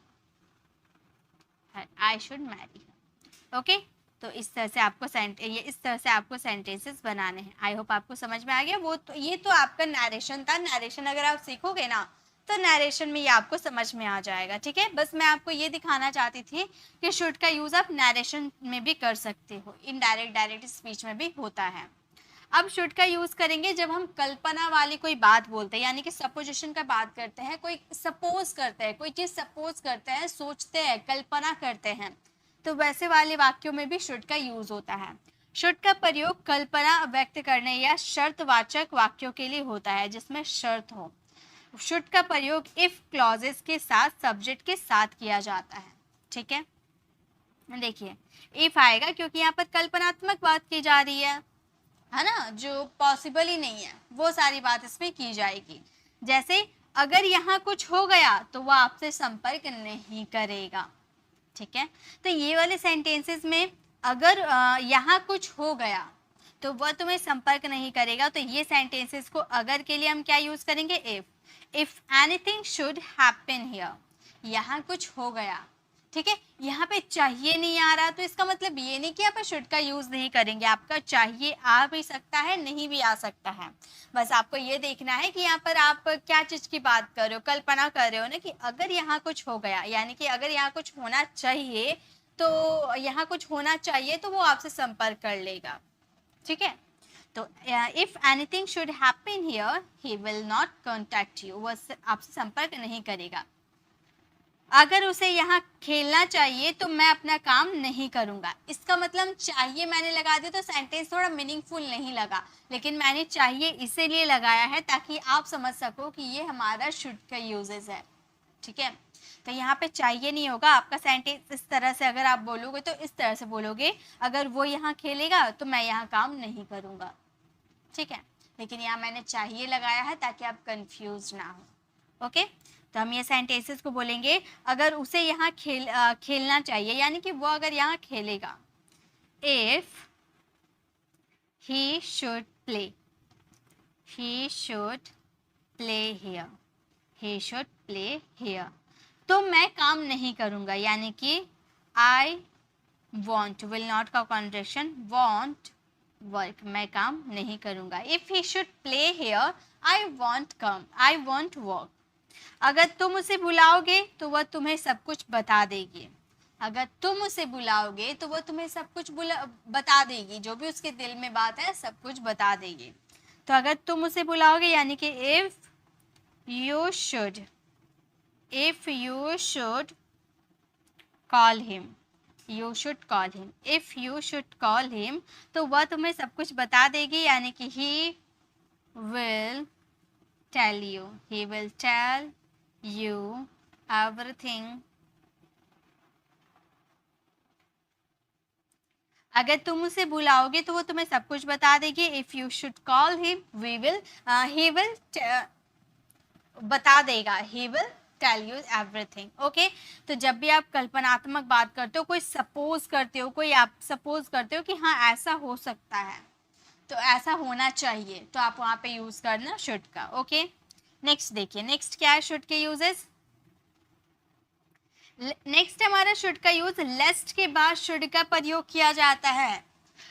her, I should marry her. Okay, तो इस तरह से आपको इस तरह से आपको सेंटेंसेस बनाने हैं। आई होप आपको समझ में आ गया। वो तो ये तो आपका नरेशन था, नरेशन अगर आप सीखोगे ना तो नरेशन में ये आपको समझ में आ जाएगा, ठीक है। बस मैं आपको ये दिखाना चाहती थी कि शुड का यूज आप नरेशन में भी कर सकते हो, इनडायरेक्ट डायरेक्ट स्पीच में भी होता है। अब शुड का यूज करेंगे जब हम कल्पना वाली कोई बात बोलते हैं, यानी कि सपोजिशन का बात करते हैं, कोई सपोज करते हैं, कोई चीज सपोज करते हैं, सोचते हैं, कल्पना करते हैं, तो वैसे वाले वाक्यों में भी शुड का यूज होता है। शुड का प्रयोग कल्पना व्यक्त करने या शर्तवाचक वाक्यों के लिए होता है जिसमें शर्त हो। शुड का प्रयोग इफ क्लॉजेस के साथ, सब्जेक्ट के साथ किया जाता है, ठीक है। देखिए इफ आएगा क्योंकि यहाँ पर कल्पनात्मक बात की जा रही है ना, जो पॉसिबल ही नहीं है वो सारी बात इसमें की जाएगी। जैसे अगर यहाँ कुछ हो गया तो वह आपसे संपर्क नहीं करेगा, ठीक है। तो ये वाले सेंटेंसेस में अगर यहाँ कुछ हो गया तो वह तुम्हें संपर्क नहीं करेगा, तो ये सेंटेंसेस को अगर के लिए हम क्या यूज करेंगे, if anything should happen here, यहाँ कुछ हो गया, ठीक है। यहाँ पे चाहिए नहीं आ रहा तो इसका मतलब ये नहीं कि आप शुड का यूज नहीं करेंगे, आपका चाहिए आ भी सकता है, नहीं भी आ सकता है। बस आपको ये देखना है कि यहाँ पर आप क्या चीज की बात कर रहे हो, कल्पना कर रहे हो ना कि अगर यहाँ कुछ हो गया, यानी कि अगर यहाँ कुछ होना चाहिए, तो यहाँ कुछ होना चाहिए तो वो आपसे संपर्क कर लेगा, ठीक है। तो if anything should happen here he will not contact you, वो आपसे संपर्क नहीं करेगा। अगर उसे यहाँ खेलना चाहिए तो मैं अपना काम नहीं करूंगा, इसका मतलब चाहिए मैंने लगा दिया तो सेंटेंस थोड़ा मीनिंगफुल नहीं लगा, लेकिन मैंने चाहिए इसीलिए लगाया है ताकि आप समझ सको कि ये हमारा शुड का यूजेस है, ठीक है। तो यहाँ पे चाहिए नहीं होगा, आपका सेंटेंस इस तरह से अगर आप बोलोगे तो इस तरह से बोलोगे, अगर वो यहाँ खेलेगा तो मैं यहाँ काम नहीं करूंगा, ठीक है। लेकिन यहाँ मैंने चाहिए लगाया है ताकि आप कंफ्यूज ना हो, ओके। तो हम ये सेंटेंसेस को बोलेंगे अगर उसे यहाँ खेलना चाहिए, यानी कि वो अगर यहाँ खेलेगा, if he should play, he should play here, he should play here, तो मैं काम नहीं करूंगा, यानी कि आई वॉन्ट, विल नॉट का कॉन्ट्रेक्शन, वॉन्ट वर्क, मैं काम नहीं करूंगा। If he should play here I want come, I want work. अगर तुम उसे बुलाओगे तो वह तुम्हें सब कुछ बता देगी, अगर तुम उसे बुलाओगे तो वह तुम्हें सब कुछ बता देगी, जो भी उसके दिल में बात है सब कुछ बता देगी। तो अगर तुम उसे बुलाओगे, यानी कि if you should call him, you should call him, if you should call him, तो वह तुम्हें सब कुछ बता देगी, यानी कि he will tell you, he will tell you everything। अगर तुम उसे बुलाओगे तो वो तुम्हें सब कुछ बता देगी। If you should call him he will बता देगा, he will tell you everything, okay. तो जब भी आप कल्पनात्मक बात करते हो, कोई सपोज करते हो, कोई आप सपोज करते हो कि हाँ ऐसा हो सकता है, तो ऐसा होना चाहिए, तो आप वहां पे यूज करना शुड का, ओके। नेक्स्ट देखिए, नेक्स्ट क्या है शुड के यूजेस। नेक्स्ट हमारा शुड का यूज लेस्ट के बाद शुड का प्रयोग किया जाता है।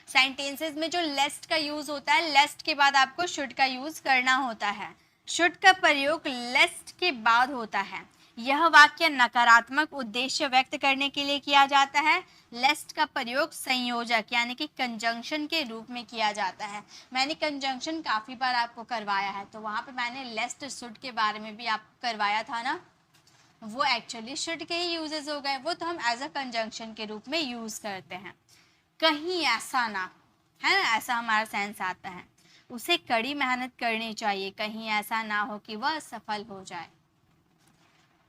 सेंटेंसेस में जो लेस्ट का यूज होता है, लेस्ट के बाद आपको शुड का यूज करना होता है। शुड का प्रयोग लेस्ट के बाद होता है, यह वाक्य नकारात्मक उद्देश्य व्यक्त करने के लिए किया जाता है। लेस्ट का प्रयोग संयोजक यानी कि कंजंक्शन के रूप में किया जाता है। मैंने कंजंक्शन काफ़ी बार आपको करवाया है, तो वहाँ पे मैंने लेस्ट शुड के बारे में भी आपको करवाया था ना, वो एक्चुअली शुड के ही यूजेस हो गए, वो तो हम एज अ कंजंक्शन के रूप में यूज़ करते हैं। कहीं ऐसा ना, है ना, ऐसा हमारा सेंस आता है। उसे कड़ी मेहनत करनी चाहिए, कहीं ऐसा ना हो कि वह असफल हो जाए।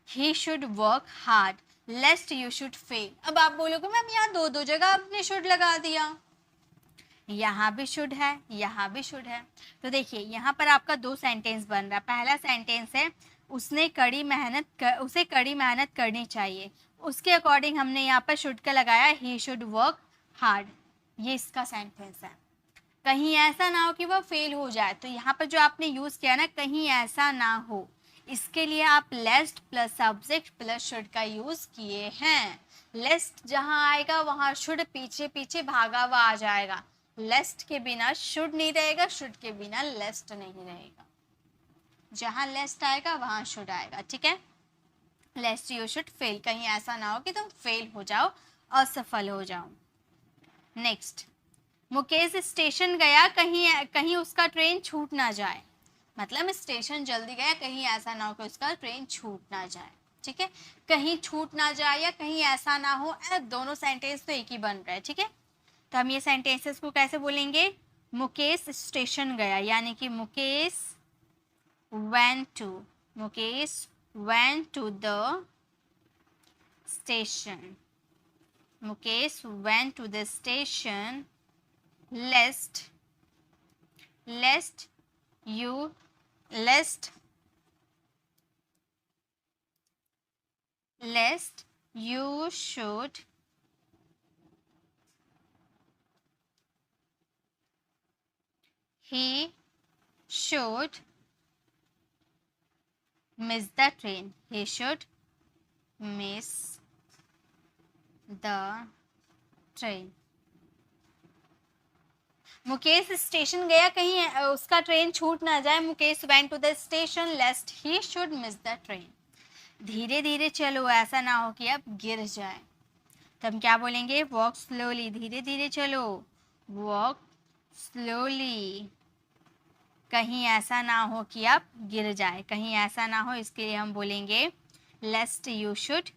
He should work hard lest you should fail। अब आप बोलोगे मैम यहाँ दो जगह आपने should लगा दिया, यहाँ भी शुड है, यहाँ भी शुड है। तो देखिए यहाँ पर आपका दो सेंटेंस बन रहा है। पहला सेंटेंस है उसे कड़ी मेहनत करनी चाहिए, उसके अकॉर्डिंग हमने यहाँ पर शुड का लगाया ही शुड वर्क हार्ड, ये इसका सेंटेंस है। कहीं ऐसा ना हो कि वह फेल हो जाए, तो यहाँ पर जो आपने यूज किया ना कहीं ऐसा ना हो, इसके लिए आप लेस्ट प्लस सब्जेक्ट प्लस शुड का यूज किए हैं। लेस्ट जहाँ आएगा वहाँ शुड पीछे पीछे भागा हुआ आ जाएगा। लेस्ट के बिना शुड नहीं रहेगा, शुड के बिना लेस्ट नहीं रहेगा। जहाँ लेस्ट आएगा वहाँ शुड आएगा, ठीक है। लेस्ट यू शुड फेल, कहीं ऐसा ना हो कि तुम फेल हो जाओ, असफल हो जाओ। नेक्स्ट, मुकेश स्टेशन गया, कहीं उसका ट्रेन छूट ना जाए। मतलब स्टेशन जल्दी गया, कहीं ऐसा ना हो कि उसका ट्रेन छूट ना जाए, ठीक है। कहीं छूट ना जाए या कहीं ऐसा ना हो, दोनों सेंटेंस तो एक ही बन रहा है, ठीक है। तो हम ये सेंटेंसेस को कैसे बोलेंगे? मुकेश स्टेशन गया, यानी कि Mukesh went to the station। Mukesh went to the station lest you should he should miss the train, he should miss the train। Mukesh station गया, कहीं उसका ट्रेन छूट ना जाए। Mukesh went to the station lest he should miss the train। धीरे धीरे चलो, ऐसा ना हो कि अब गिर जाए। तो हम क्या बोलेंगे? वॉक स्लोली, धीरे धीरे चलो, वॉक स्लोली। कहीं ऐसा ना हो कि आप गिर जाए, कहीं ऐसा ना हो, इसके लिए हम बोलेंगे लेस्ट you should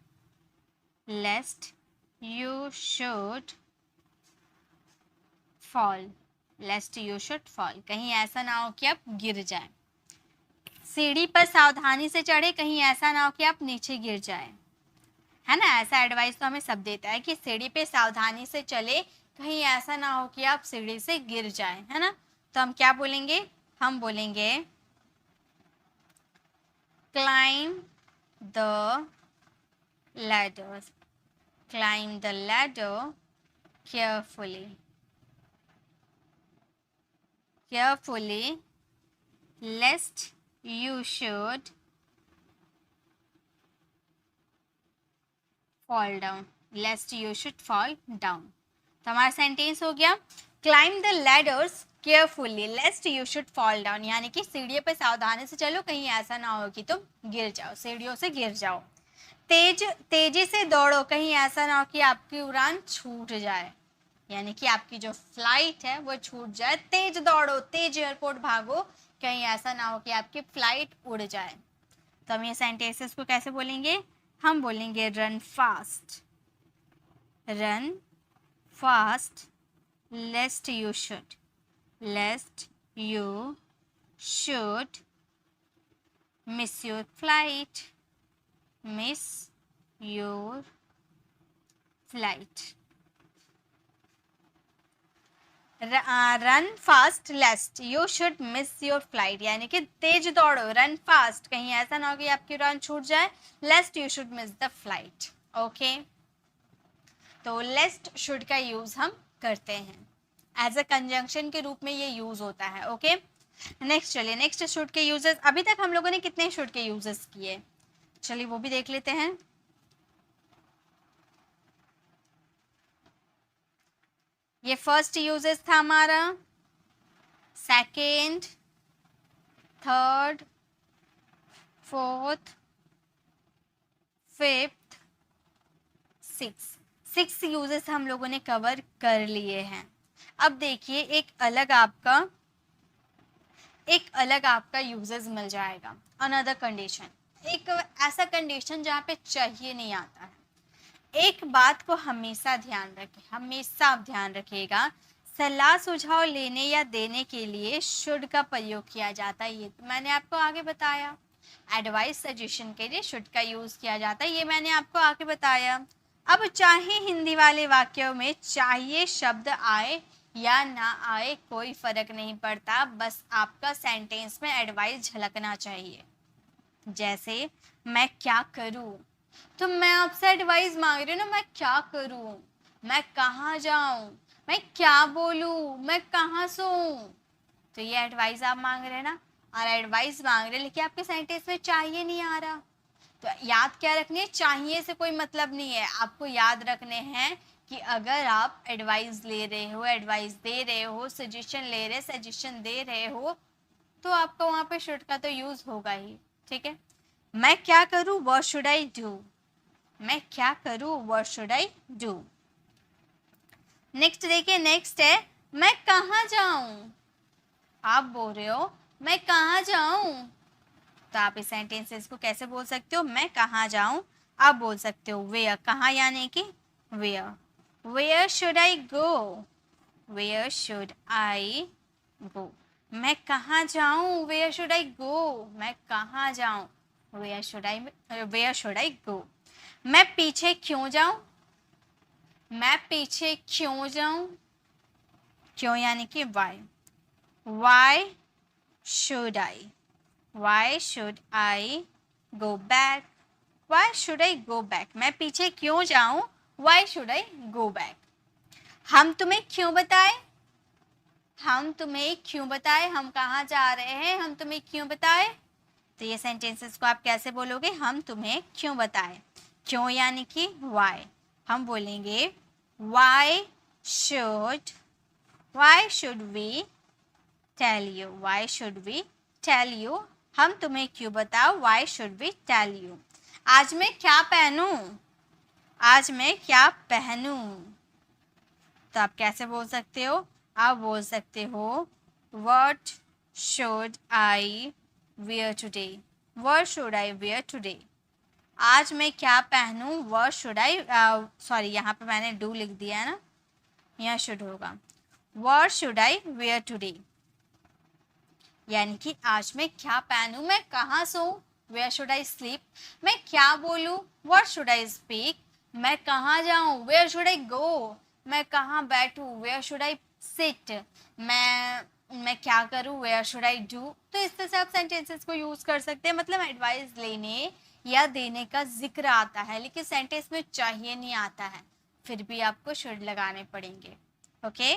fall, लेस्ट you should fall, कहीं ऐसा ना हो कि आप गिर जाए। सीढ़ी पर सावधानी से चढ़े, कहीं ऐसा ना हो कि आप नीचे गिर जाए, है ना। ऐसा एडवाइस तो हमें सब देता है कि सीढ़ी पे सावधानी से चले, कहीं ऐसा ना हो कि आप सीढ़ी से गिर जाए, है ना। तो हम क्या बोलेंगे? हम बोलेंगे climb the ladder carefully lest you should fall down, तो हमारा सेंटेंस हो गया climb the ladders carefully लेस्ट you should fall down, यानी कि सीढ़ियों पे सावधानी से चलो, कहीं ऐसा ना हो कि तुम गिर जाओ, सीढ़ियों से गिर जाओ। तेजी से दौड़ो, कहीं ऐसा ना हो कि आपकी उड़ान छूट जाए, यानी कि आपकी जो फ्लाइट है वो छूट जाए। तेज दौड़ो, तेज एयरपोर्ट भागो, कहीं ऐसा ना हो कि आपकी फ्लाइट उड़ जाए। तो हम ये सेंटेंसेस को कैसे बोलेंगे? हम बोलेंगे run fast lest you should miss your flight, run fast लेस्ट you should miss your flight, यानी कि तेज दौड़ो, रन फास्ट, कहीं ऐसा ना हो कि आपकी उड़ान छूट जाए, लेस्ट you should miss the flight. Okay, तो लेस्ट शुड का यूज हम करते हैं, एज अ कंजंक्शन के रूप में ये यूज होता है। ओके, नेक्स्ट चलिए, नेक्स्ट शुड के यूजेस। अभी तक हम लोगों ने कितने शुड के यूजेस किए, चलिए वो भी देख लेते हैं। ये फर्स्ट यूजेस था हमारा, second, third, fourth, fifth, six uses हम लोगों ने कवर कर लिए हैं। अब देखिए एक अलग आपका यूजेस मिल जाएगा। अनदर कंडीशन, एक ऐसा कंडीशन जहाँ पे चाहिए नहीं आता है। एक बात को हमेशा ध्यान रखें, हमेशा आप ध्यान रखिएगा, सलाह सुझाव लेने या देने के लिए शुड का प्रयोग किया जाता है। ये तो मैंने आपको आगे बताया। एडवाइस सजेशन के लिए शुड का यूज किया जाता है, ये मैंने आपको आगे बताया। अब चाहे हिंदी वाले वाक्यों में चाहिए शब्द आए या ना आए कोई फर्क नहीं पड़ता, बस आपका सेंटेंस में एडवाइस झलकना चाहिए। जैसे मैं क्या करूं, तो मैं आपसे एडवाइस मांग रही हूँ ना, मैं क्या करूं, मैं कहाँ जाऊं, मैं क्या बोलूं, मैं कहाँ सोऊं, तो ये एडवाइस आप मांग रहे हैं ना। और एडवाइस मांग रहे हैं लेकिन आपके सेंटेंस में चाहिए नहीं आ रहा, तो याद क्या रखनी है, चाहिए से कोई मतलब नहीं है। आपको याद रखने हैं कि अगर आप एडवाइस ले रहे हो, एडवाइस दे रहे हो, सजेशन दे रहे हो, तो आपको वहां पे शुड का तो यूज होगा ही। ठीक है, मैं क्या करूं, व्हाट शुड आई डू, मैं क्या करूं, what should I do. Next देखिए, नेक्स्ट है मैं कहाँ जाऊं। आप बोल रहे हो मैं कहाँ जाऊं, तो आप इस सेंटेंसेस को कैसे बोल सकते हो, मैं कहाँ जाऊं। आप बोल सकते हो वेयर, कहाँ यानी कि where. Where should I go, where should I go. मैं कहाँ जाऊं, वेयर शुड आई गो, मैं कहाँ जाऊं, वेयर शुड आई गो। मैं पीछे क्यों जाऊं, मैं पीछे क्यों जाऊं, क्यों यानी कि why. Why should I, why should I go back, why should I go back. मैं पीछे क्यों जाऊं, why should I go back. हम तुम्हें क्यों बताएं, हम तुम्हें क्यों बताएं, हम कहाँ जा रहे हैं, हम तुम्हें क्यों बताएं। तो ये सेंटेंसेस को आप कैसे बोलोगे, हम तुम्हें क्यों बताएं। क्यों यानी कि वाई। हम बोलेंगे why should we tell you, why should we tell you. हम तुम्हें क्यों बताओ, why should we tell you. आज मैं क्या पहनूं, आज मैं क्या पहनूं, तो आप कैसे बोल सकते हो, आप बोल सकते हो what should I wear today, what should I wear today. आज मैं क्या पहनूं, व्हाट शुड आई, सॉरी यहाँ पे मैंने डू लिख दिया है ना, यहाँ शुड होगा। What should I wear today, यानी कि आज मैं क्या पहनूं, मैं कहाँ सोऊं, वेयर शुड आई स्लीप। मैं क्या बोलूं, व्हाट शुड आई स्पीक। मैं कहाँ जाऊं, वेयर शुड आई गो। मैं कहाँ बैठूं, वेयर शुड आई सिट। मैं क्या करूं, वेयर शुड आई डू। तो इस तरह से आप सेंटेंसेस को यूज कर सकते हैं। मतलब एडवाइस लेने या देने का जिक्र आता है लेकिन सेंटेंस में चाहिए नहीं आता है, फिर भी आपको शुड लगाने पड़ेंगे। ओके,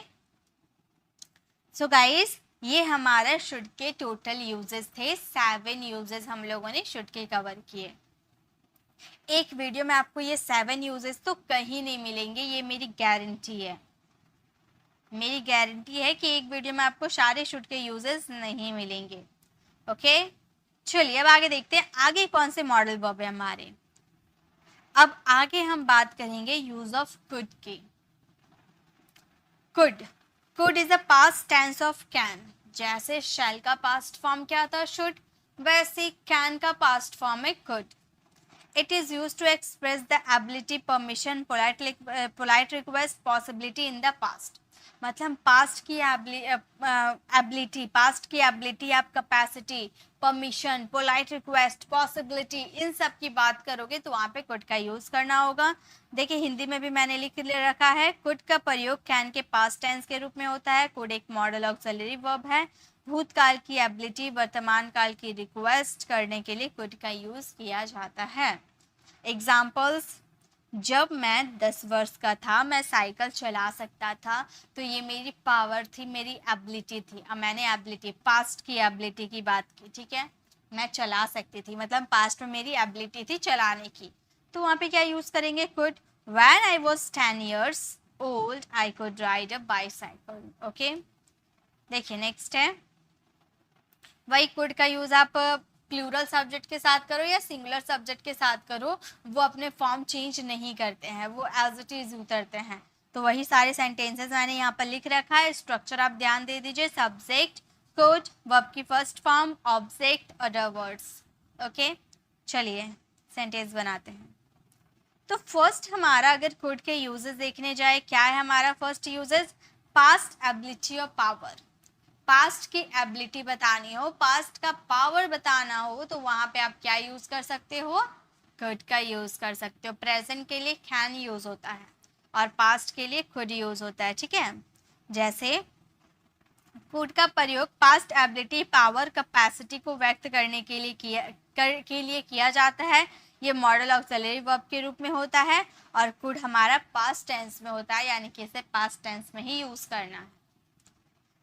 सो गाइस, ये हमारा शुड के टोटल यूजेस थे। 7 यूजेस हम लोगों ने शुड के कवर किए। एक वीडियो में आपको ये 7 यूजेस तो कहीं नहीं मिलेंगे, ये मेरी गारंटी है। मेरी गारंटी है कि एक वीडियो में आपको सारे शुड के यूजेस नहीं मिलेंगे। ओके, चलिए अब आगे देखते हैं आगे कौन से मॉडल वर्ब है हमारे। अब आगे हम बात करेंगे यूज ऑफ कुड की। Could is a past tense of can. जैसे शैल का पास्ट फॉर्म क्या था, शुड, वैसे कैन का पास्ट फॉर्म है could. It is used to express the ability, permission, polite request, possibility in the past. मतलब past की एबिलिटी, पास्ट की एबिलिटी, आप capacity, permission, polite request, possibility, इन सब की बात करोगे तो वहाँ पे कुड का यूज करना होगा। देखिए हिंदी में भी मैंने लिख रखा है, कुड का प्रयोग कैन के पास्ट टेंस के रूप में होता है। कुड एक मॉडल ऑक्सिलरी वर्ब है। भूतकाल की एबिलिटी, वर्तमान काल की रिक्वेस्ट करने के लिए कुड का यूज किया जाता है। एग्जाम्पल्स, जब मैं 10 वर्ष का था मैं साइकिल चला सकता था, तो ये मेरी पावर थी, मेरी एबिलिटी थी। अब मैंने एबिलिटी, पास्ट की एबिलिटी की बात की, ठीक है, मैं चला सकती थी, मतलब पास्ट में मेरी एबिलिटी थी चलाने की, तो वहाँ पे क्या यूज करेंगे, could. When I was 10 years old I could ride a bicycle. Okay, देखिए नेक्स्ट है, वही कुड का यूज आप प्लूरल सब्जेक्ट के साथ करो या सिंगुलर सब्जेक्ट के साथ करो, वो अपने फॉर्म चेंज नहीं करते हैं, वो एज इट इज उतरते हैं। तो वही सारे सेंटेंसेस मैंने यहाँ पर लिख रखा है। स्ट्रक्चर आप ध्यान दे दीजिए, सब्जेक्ट, कुड, वर्ब की first form, object, other words. Okay, चलिए सेंटेंस बनाते हैं। तो फर्स्ट हमारा अगर कुड के यूजेस देखने जाए, क्या है हमारा फर्स्ट यूजेस? पास्ट एबिलिटी और पावर। पास्ट की एबिलिटी बतानी हो, पास्ट का पावर बताना हो, तो वहां पे आप क्या यूज कर सकते हो? कुड का यूज कर सकते हो। प्रेजेंट के लिए कैन यूज होता है और पास्ट के लिए कुड यूज होता है, ठीक है। जैसे कुड का प्रयोग पास्ट एबिलिटी, पावर, कैपेसिटी को व्यक्त करने के लिए किया जाता है। ये मॉडल ऑक्सिलरी वर्ब के रूप में होता है और कुड हमारा पास्ट टेंस में होता है, यानी कि इसे पास्ट टेंस में ही यूज करना है।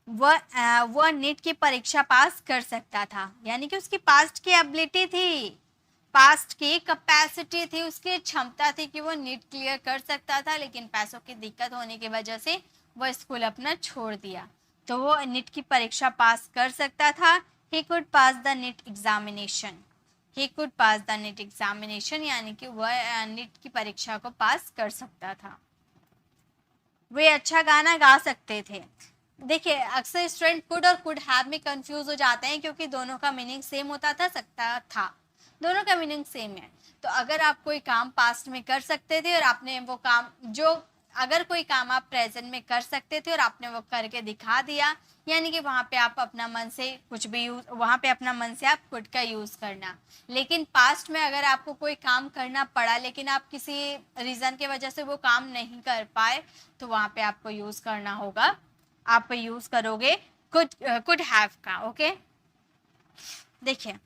वह नीट की परीक्षा पास कर सकता था, यानी कि उसकी पास्ट की एबिलिटी थी, पास्ट की कैपेसिटी थी, उसकी क्षमता थी कि वो नीट क्लियर कर सकता था, लेकिन पैसों की दिक्कत होने की वजह से वो स्कूल अपना छोड़ दिया। तो वो नीट की परीक्षा पास कर सकता था। He could pass the NEET examination. He could pass the NEET examination, यानी कि वह नीट की परीक्षा को पास कर सकता था। वे अच्छा गाना गा सकते थे। देखिए, अक्सर स्टूडेंट कुड और कुड हैव में कंफ्यूज हो जाते हैं, क्योंकि दोनों का मीनिंग सेम होता था, सकता था, दोनों का मीनिंग सेम है। तो अगर आप कोई काम पास्ट में कर सकते थे और आपने वो काम अगर कोई काम आप प्रेजेंट में कर सकते थे और आपने वो करके दिखा दिया, यानी कि वहां पे आप अपना मन से कुछ भी वहां पे अपना मन से आप कुड का यूज करना। लेकिन पास्ट में अगर आपको कोई काम करना पड़ा, लेकिन आप किसी रीजन की वजह से वो काम नहीं कर पाए, तो वहां पे आपको यूज करना होगा, आप यूज करोगे कुड हैव का। ओके, देखिए,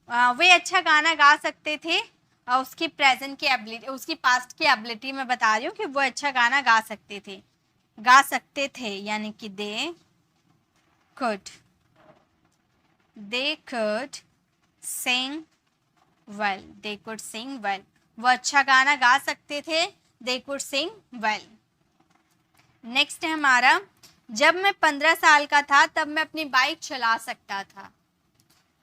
वे अच्छा गाना गा सकते थे। उसकी प्रेजेंट की एबिलिटी, उसकी पास्ट की एबिलिटी मैं बता रही हूँ कि वो अच्छा गाना गा सकते थे, यानी कि दे कुड सिंग वेल। वो अच्छा गाना गा सकते थे, they could sing well. Next है हमारा, जब मैं 15 साल का था तब मैं अपनी बाइक चला सकता था।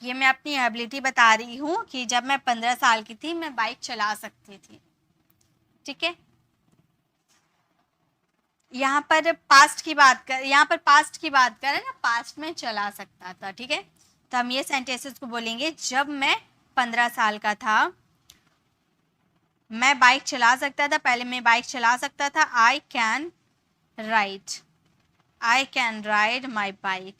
ये मैं अपनी एबिलिटी बता रही हूँ कि जब मैं 15 साल की थी मैं बाइक चला सकती थी, ठीक है। यहाँ पर पास्ट की बात करें ना, पास्ट में चला सकता था, ठीक है। तो हम ये सेंटेंसेस को बोलेंगे, जब मैं 15 साल का था मैं बाइक चला सकता था। पहले मैं बाइक चला सकता था, I can ride my bike.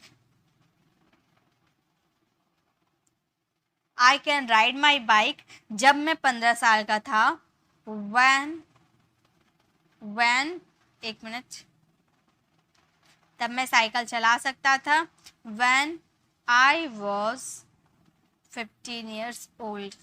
I can ride my bike जब मैं 15 साल का था। when एक मिनट, तब मैं साइकिल चला सकता था। when I was 15 years old।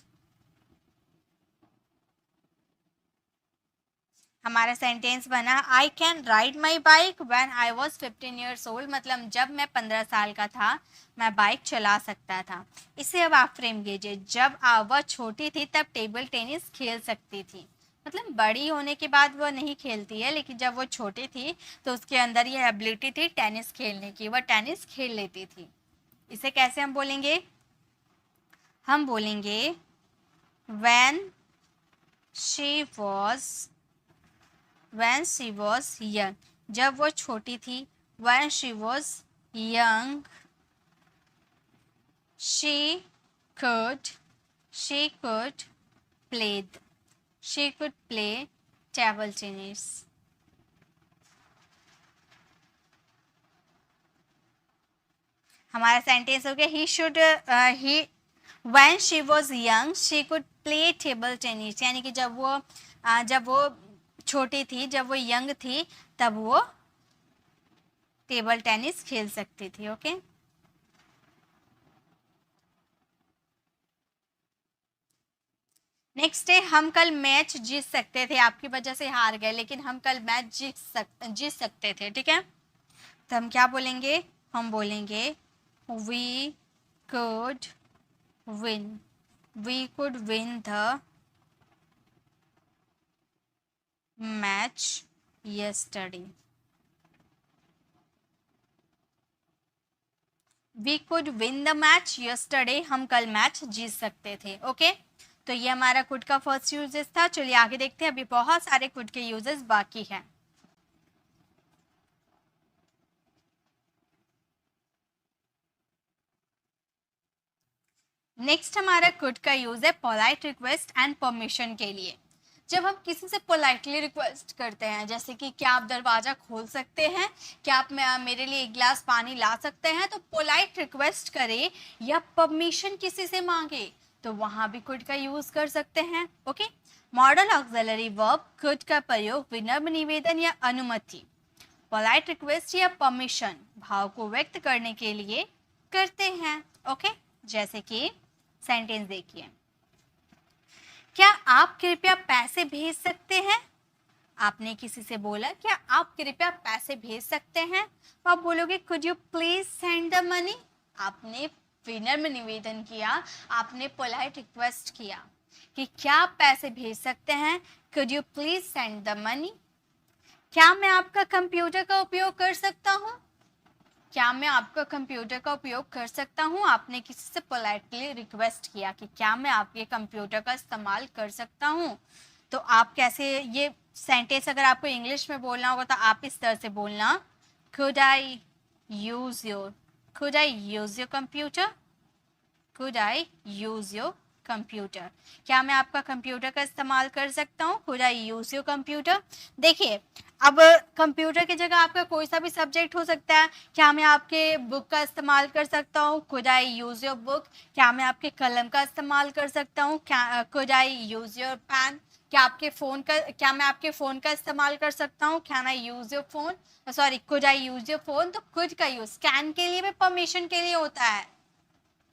हमारा सेंटेंस बना, I can ride my bike when I was 15 years old, मतलब जब मैं 15 साल का था मैं बाइक चला सकता था। इसे अब आप फ्रेम कीजिए, जब वह छोटी थी तब टेबल टेनिस खेल सकती थी, मतलब बड़ी होने के बाद वो नहीं खेलती है, लेकिन जब वो छोटी थी तो उसके अंदर ये एबिलिटी थी टेनिस खेलने की, वह टेनिस खेल लेती थी। इसे कैसे हम बोलेंगे? हम बोलेंगे when she was young, जब वो छोटी थी। when she was young she could play table tennis। हमारा सेंटेंस हो गया, when she was young she could play table tennis, यानी कि जब वो छोटी थी, जब वो यंग थी, तब वो टेबल टेनिस खेल सकती थी। ओके, नेक्स्ट है, हम कल मैच जीत सकते थे, आपकी वजह से हार गए, लेकिन हम कल मैच जीत सकते थे, ठीक है। तो हम क्या बोलेंगे? हम बोलेंगे we could win the match yesterday। We could win the match yesterday, हम कल मैच जीत सकते थे। ओके तो ये हमारा कुड का फर्स्ट यूजेस था। चलिए आगे देखते हैं, अभी बहुत सारे कुड के यूजेस बाकी हैं। नेक्स्ट हमारा कुड का यूज है पोलाइट रिक्वेस्ट एंड परमिशन के लिए। जब हम किसी से पोलाइटली रिक्वेस्ट करते हैं, जैसे कि क्या आप दरवाजा खोल सकते हैं, क्या आप मेरे लिए एक गिलास पानी ला सकते हैं, तो पोलाइट रिक्वेस्ट करें या परमिशन किसी से मांगे तो वहां भी कुड का यूज कर सकते हैं। Okay model auxiliary verb could का प्रयोग विनम्र निवेदन या अनुमति, पोलाइट रिक्वेस्ट या परमिशन भाव को व्यक्त करने के लिए करते हैं। ओके जैसे कि सेंटेंस देखिए, क्या आप कृपया पैसे भेज सकते हैं। आपने किसी से बोला क्या आप कृपया पैसे भेज सकते हैं, तो आप बोलोगे could you please send the money. आपने विनम्र निवेदन किया, आपने पोलाइट रिक्वेस्ट किया कि क्या आप पैसे भेज सकते हैं, could you please send the money. क्या मैं आपका कंप्यूटर का उपयोग कर सकता हूँ, क्या मैं आपका कंप्यूटर का उपयोग कर सकता हूँ। आपने किसी से पोलाइटली रिक्वेस्ट किया कि क्या मैं आपके कंप्यूटर का इस्तेमाल कर सकता हूँ। तो आप कैसे, ये सेंटेंस अगर आपको इंग्लिश में बोलना होगा तो आप इस तरह से बोलना, could I use your computer, could I use your computer, क्या मैं आपका कंप्यूटर का इस्तेमाल कर सकता हूँ, could I use your computer. देखिए अब कंप्यूटर की जगह आपका कोई सा भी सब्जेक्ट हो सकता है, क्या मैं आपके बुक का इस्तेमाल कर सकता हूँ, could I use your book, क्या मैं आपके कलम का इस्तेमाल कर सकता हूँ, could I use your pen, क्या मैं आपके फ़ोन का इस्तेमाल कर सकता हूँ, can I use your phone, sorry could I use your phone. तो कुड का यूज़ कैन के लिए भी परमिशन के लिए होता है,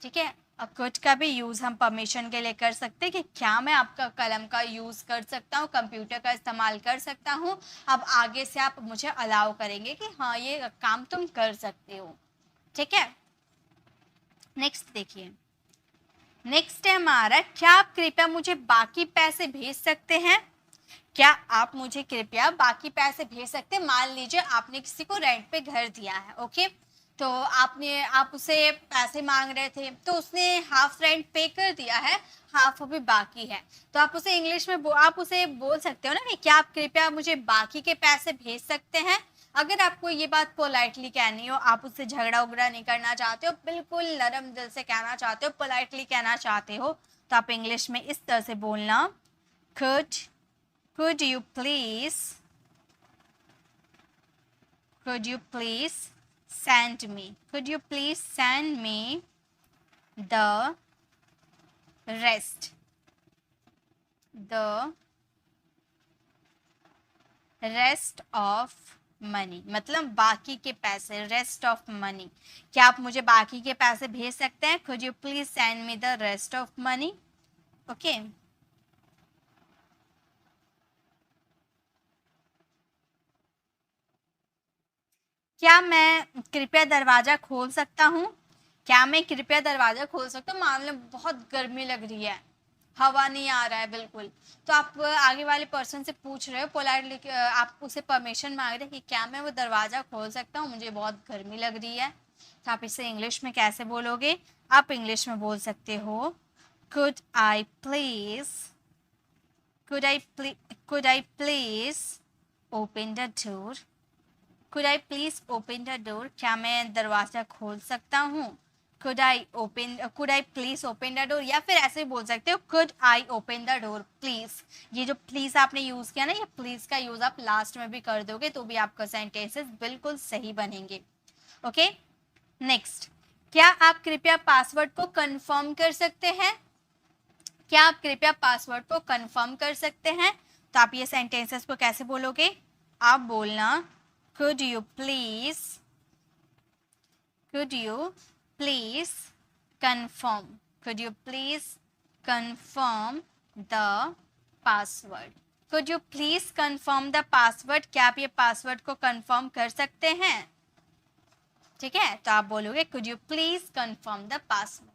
ठीक है। अब कुड का भी यूज़ हम परमिशन के लिए कर सकते हैं कि क्या मैं आपका कलम का यूज़ कर सकता हूँ, कंप्यूटर का इस्तेमाल कर सकता हूँ। अब आगे से आप मुझे अलाउ करेंगे कि हाँ ये काम तुम कर सकते हो, ठीक है। नेक्स्ट देखिए, नेक्स्ट है हमारा, क्या आप कृपया मुझे बाकी पैसे भेज सकते हैं। क्या आप मुझे कृपया बाकी पैसे भेज सकते हैं। मान लीजिए आपने किसी को रेंट पे घर दिया है, ओके तो आप उसे पैसे मांग रहे थे, तो उसने हाफ रेंट पे कर दिया है, हाफ अभी बाकी है। तो आप उसे इंग्लिश में आप उसे बोल सकते हो ना कि क्या आप कृपया मुझे बाकी के पैसे भेज सकते हैं। अगर आपको ये बात पोलाइटली कहनी हो, आप उससे झगड़ा उगड़ा नहीं करना चाहते हो, बिल्कुल नरम दिल से कहना चाहते हो, पोलाइटली कहना चाहते हो, तो आप इंग्लिश में इस तरह से बोलना, could you please send me, could you please send me the rest of money, मतलब बाकी के पैसे, रेस्ट ऑफ मनी। क्या आप मुझे बाकी के पैसे भेज सकते हैं, could you please send me the rest of money। Okay क्या मैं कृपया दरवाजा खोल सकता हूँ, क्या मैं कृपया दरवाजा खोल सकता हूँ। मान लो बहुत गर्मी लग रही है, हवा नहीं आ रहा है बिल्कुल, तो आप आगे वाले पर्सन से पूछ रहे हो पोलाइटली, आप उसे परमिशन मांग रहे हैं कि क्या मैं वो दरवाजा खोल सकता हूँ, मुझे बहुत गर्मी लग रही है। तो आप इसे इंग्लिश में कैसे बोलोगे, आप इंग्लिश में बोल सकते हो, could I please open the door, could I please open the door, क्या मैं दरवाजा खोल सकता हूँ। could I please open the door, या फिर ऐसे बोल सकते हो could I open the door please। ये जो प्लीज आपने यूज किया ना, ये प्लीज का यूज आप लास्ट में भी कर दोगे तो भी आपका सेंटेंसेस बिल्कुल सही बनेंगे। ओके नेक्स्ट, क्या आप कृपया पासवर्ड को कंफर्म कर सकते हैं, क्या आप कृपया पासवर्ड को कंफर्म कर सकते हैं। तो आप ये सेंटेंसेस को कैसे बोलोगे, आप बोलना could you please confirm the password, could you please confirm the password, क्या आप ये पासवर्ड को कंफर्म कर सकते हैं, ठीक है। तो आप बोलोगे could you please confirm the password।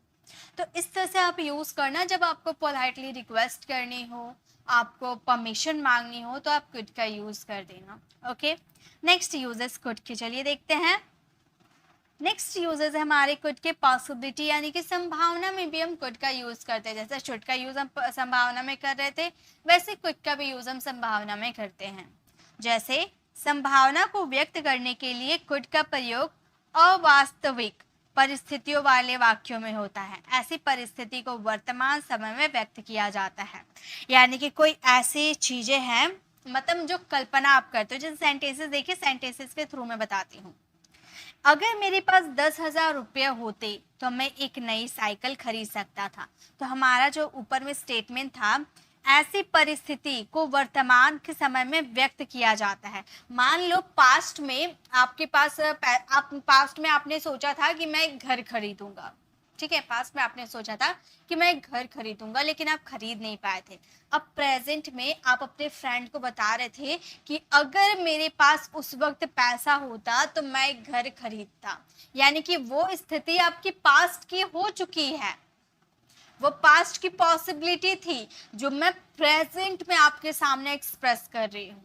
तो इस तरह से आप यूज करना, जब आपको पोलाइटली रिक्वेस्ट करनी हो, आपको परमिशन मांगनी हो, तो आप कुड का यूज कर देना। ओके नेक्स्ट यूजेस कुड के चलिए देखते हैं। नेक्स्ट यूजेस है हमारे कुड के पॉसिबिलिटी, यानी कि संभावना में भी हम कुड का यूज करते हैं। जैसे शुड का यूज हम संभावना में कर रहे थे, वैसे कुड का भी यूज हम संभावना में करते हैं। जैसे संभावना को व्यक्त करने के लिए कुड का प्रयोग अवास्तविक परिस्थितियों वाले वाक्यों में होता है। ऐसी परिस्थिति को वर्तमान समय में व्यक्त किया जाता है, यानी कि कोई ऐसी चीजें हैं, मतलब जो कल्पना आप करते हो। जैसे सेंटेंसेस देखिए, सेंटेंसेस के थ्रू मैं बताती हूँ। अगर मेरे पास 10,000 रुपये होते तो मैं एक नई साइकिल खरीद सकता था। तो हमारा जो ऊपर में स्टेटमेंट था, ऐसी परिस्थिति को वर्तमान के समय में व्यक्त किया जाता है। मान लो पास्ट में आपके पास पास्ट में आपने सोचा था कि मैं घर खरीदूंगा, ठीक है, पास्ट में आपने सोचा था कि मैं घर खरीदूंगा, लेकिन आप खरीद नहीं पाए थे। अब प्रेजेंट में आप अपने फ्रेंड को बता रहे थे कि अगर मेरे पास उस वक्त पैसा होता तो मैं घर खरीदता, यानी कि वो स्थिति आपकी पास्ट की हो चुकी है, वो पास्ट की पॉसिबिलिटी थी जो मैं प्रेजेंट में आपके सामने एक्सप्रेस कर रही हूँ।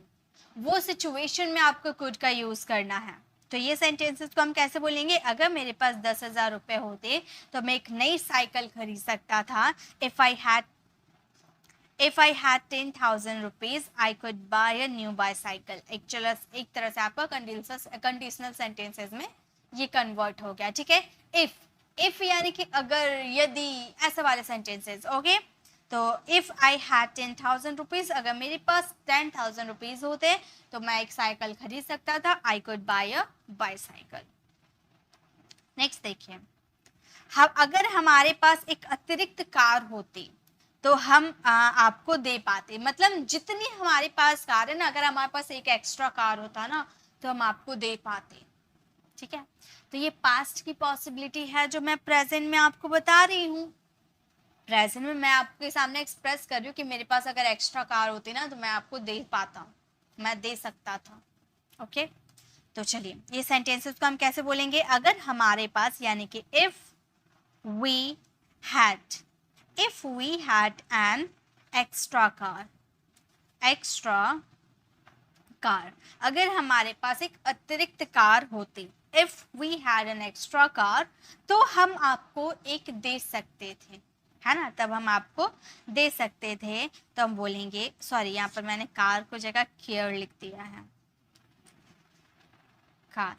वो सिचुएशन में आपको कुड का यूज करना है। तो ये सेंटेंसेस को हम कैसे बोलेंगे? अगर मेरे पास 10,000 रुपये होते तो मैं एक नई साइकिल खरीद सकता था। If I had 10,000 rupees, I could buy a new bicycle. एक तरह से आपका कंडीशनल सेंटेंसेस में ये कन्वर्ट हो गया, ठीक है। इफ यानी कि अगर, यदि, ऐसे वाले सेंटेंसेस, ओके। तो इफ आई हैड 10,000 रुपीज, अगर मेरे पास 10,000 रुपीज होते तो मैं एक साइकिल खरीद सकता था। I could bye a bicycle. Next देखिए, अगर हमारे पास एक अतिरिक्त कार होती तो हम आपको दे पाते। मतलब जितनी हमारे पास कार है ना, अगर हमारे पास एक एक्स्ट्रा कार होता ना तो हम आपको दे पाते, ठीक है। तो ये पास्ट की पॉसिबिलिटी है जो मैं प्रेजेंट में आपको बता रही हूँ। प्रेजेंट में मैं आपके सामने एक्सप्रेस कर रही हूँ कि मेरे पास अगर एक्स्ट्रा कार होती ना तो मैं आपको दे पाता, मैं दे सकता था, ओके। तो चलिए ये सेंटेंसेस को हम कैसे बोलेंगे? अगर हमारे पास, यानी कि if we had an extra car, अगर हमारे पास एक अतिरिक्त कार होती, if we had an extra car, तो हम आपको एक दे सकते थे, है ना, तब हम आपको दे सकते थे। तो हम बोलेंगे, सॉरी यहाँ पर मैंने कार को जगह केयर लिख दिया है, कार।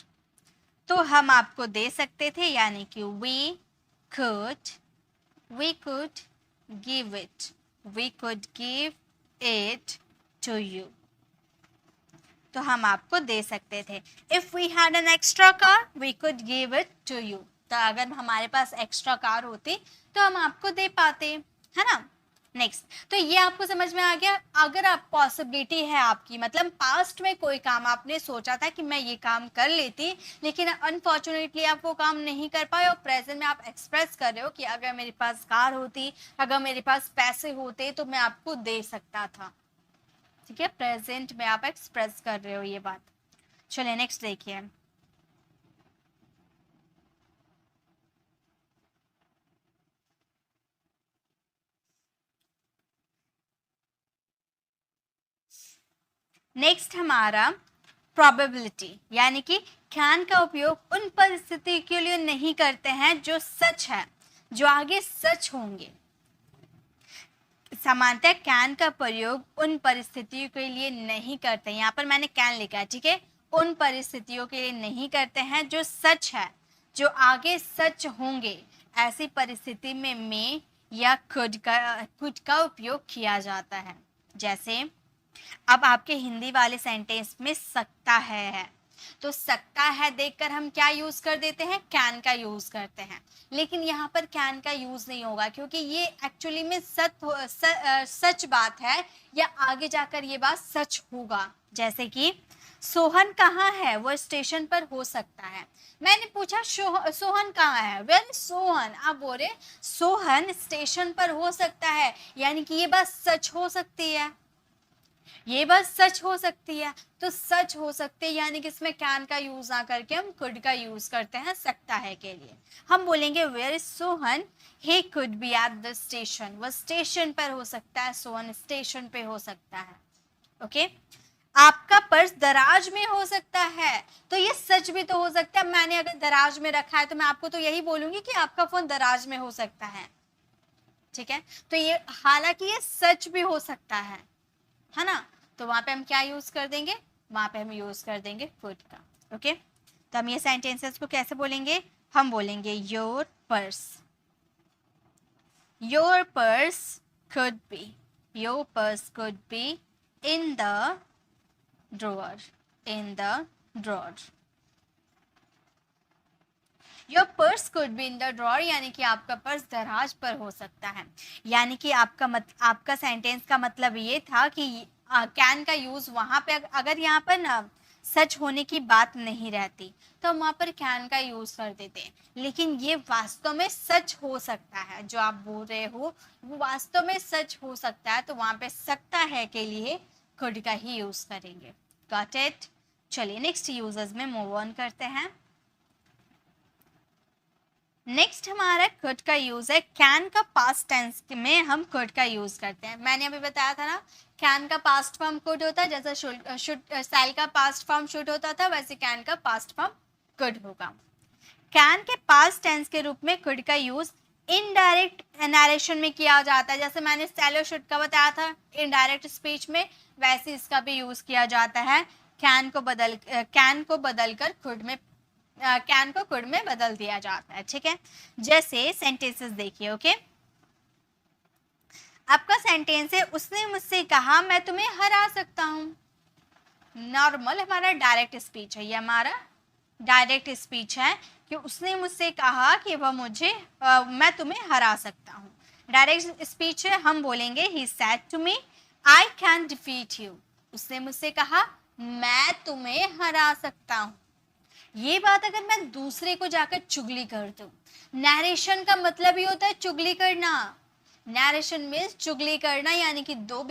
तो हम आपको दे सकते थे, यानी कि we could give it to you। तो हम आपको दे सकते थे। If we had an extra car, we could give it to you। तो अगर हमारे पास एक्स्ट्रा कार होती तो हम आपको दे पाते, है ना। नेक्स्ट, तो ये आपको समझ में आ गया। अगर आप पॉसिबिलिटी है आपकी, मतलब पास्ट में कोई काम आपने सोचा था कि मैं ये काम कर लेती, लेकिन अनफॉर्चुनेटली आप वो काम नहीं कर पाए, और प्रेजेंट में आप एक्सप्रेस कर रहे हो कि अगर मेरे पास कार होती, अगर मेरे पास पैसे होते तो मैं आपको दे सकता था, ठीक है। प्रेजेंट में आप एक्सप्रेस कर रहे हो ये बात। चलिए नेक्स्ट देखिए, नेक्स्ट हमारा प्रोबेबिलिटी, यानी कि कैन का उपयोग उन परिस्थिति के लिए नहीं करते हैं जो सच है, जो आगे सच होंगे। सामान्यतः कैन का प्रयोग उन परिस्थितियों के लिए नहीं करते, यहाँ पर मैंने कैन लिखा है, ठीक है। उन परिस्थितियों के लिए नहीं करते हैं जो सच है, जो आगे सच होंगे। ऐसी परिस्थिति में मे या कुड का उपयोग किया जाता है। जैसे अब आपके हिंदी वाले सेंटेंस में सकता है, तो सकता है देखकर हम क्या यूज कर देते हैं? कैन का यूज करते हैं। लेकिन यहाँ पर कैन का यूज नहीं होगा, क्योंकि ये एक्चुअली में सच बात है, या आगे जाकर ये बात सच होगा। जैसे कि सोहन कहाँ है? वो स्टेशन पर हो सकता है। मैंने पूछा सोहन कहाँ है? वेर सोहन? आप बोल रहे सोहन स्टेशन पर हो सकता है, यानी कि ये बात सच हो सकती है, ये बात सच हो सकती है। तो सच हो सकती है, यानी कि इसमें कैन का यूज ना करके हम कुड का यूज करते हैं सकता है के लिए। हम बोलेंगे where is Sohan, he could be at the station. वह स्टेशन पर हो सकता है, सोहन स्टेशन पे हो सकता है, ओके। आपका पर्स दराज में हो सकता है, तो ये सच भी तो हो सकता है। मैंने अगर दराज में रखा है तो मैं आपको तो यही बोलूंगी कि आपका फोन दराज में हो सकता है, ठीक है। तो ये हालांकि ये सच भी हो सकता है ना। तो वहां पे हम क्या यूज कर देंगे, वहां पे हम यूज कर देंगे कुड का। ओके, तो हम ये सेंटेंसेस को कैसे बोलेंगे, हम बोलेंगे your purse, your purse could be, your purse could be in the drawer, in the drawer. Your purse could be in the drawer, यानी कि आपका पर्स दराज पर हो सकता है। यानी कि आपका सेंटेंस का मतलब ये था कि कैन का यूज वहां पे अगर यहाँ पर ना सच होने की बात नहीं रहती तो हम वहां पर कैन का यूज कर देते, लेकिन ये वास्तव में सच हो सकता है, जो आप बोल रहे हो वो वास्तव में सच हो सकता है, तो वहां पे सकता है के लिए could का ही यूज करेंगे। Got it. चलिए नेक्स्ट यूजर्स में मूव ऑन करते हैं। नेक्स्ट हमारा could का यूज है, कैन का पास्ट टेंस में हम could का यूज करते हैं। मैंने अभी बताया था ना, कैन का पास्ट फॉर्म could होता है, जैसा शैल का पास्ट फॉर्म शुड होता था, वैसे कैन का पास्ट फॉर्म could होगा। कैन के पास्ट टेंस के रूप में could का यूज इनडायरेक्ट नरेशन में किया जाता है, जैसे मैंने शैल शुड का बताया था इनडायरेक्ट स्पीच में, वैसे इसका भी यूज किया जाता है। कैन को बदलकर could में कैन को कुड में बदल दिया जाता है, ठीक है। जैसे सेंटेंसेस देखिए। ओके, आपका सेंटेंस है, उसने मुझसे कहा मैं तुम्हें हरा सकता हूं। नॉर्मल हमारा डायरेक्ट स्पीच है, ये हमारा डायरेक्ट स्पीच है कि उसने मुझसे कहा कि वह मैं तुम्हें हरा सकता हूं। डायरेक्ट स्पीच है, हम बोलेंगे he said to me I can defeat you. उसने मुझसे कहा मैं तुम्हें हरा सकता हूं। ये बात अगर मैं दूसरे को जाकर चुगली कर दूं, नरेशन का मतलब ही होता है चुगली करना। नरेशन में चुगली करना यानी कि दो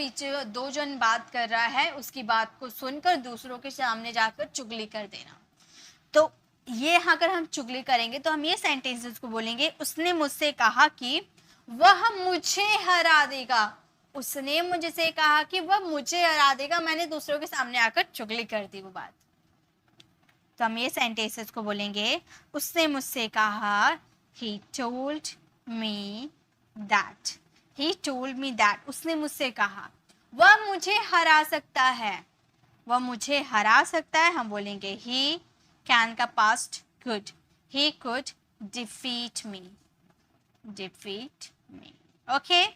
जन बात कर रहा है, उसकी बात को सुनकर दूसरों के सामने जाकर चुगली कर देना। तो ये अगर हम चुगली करेंगे तो हम ये सेंटेंसेस को बोलेंगे, उसने मुझसे कहा कि वह मुझे हरा देगा। उसने मुझसे कहा कि वह मुझे हरा देगा, मैंने दूसरों के सामने आकर चुगली कर दी वो बात। तो हम ये सेंटेंसेस को बोलेंगे, उसने मुझसे कहा he told me that, he told me that, उसने मुझसे कहा। वह मुझे हरा सकता है, वह मुझे हरा सकता है, हम बोलेंगे he, कैन का past could, he could defeat me, defeat me। Okay,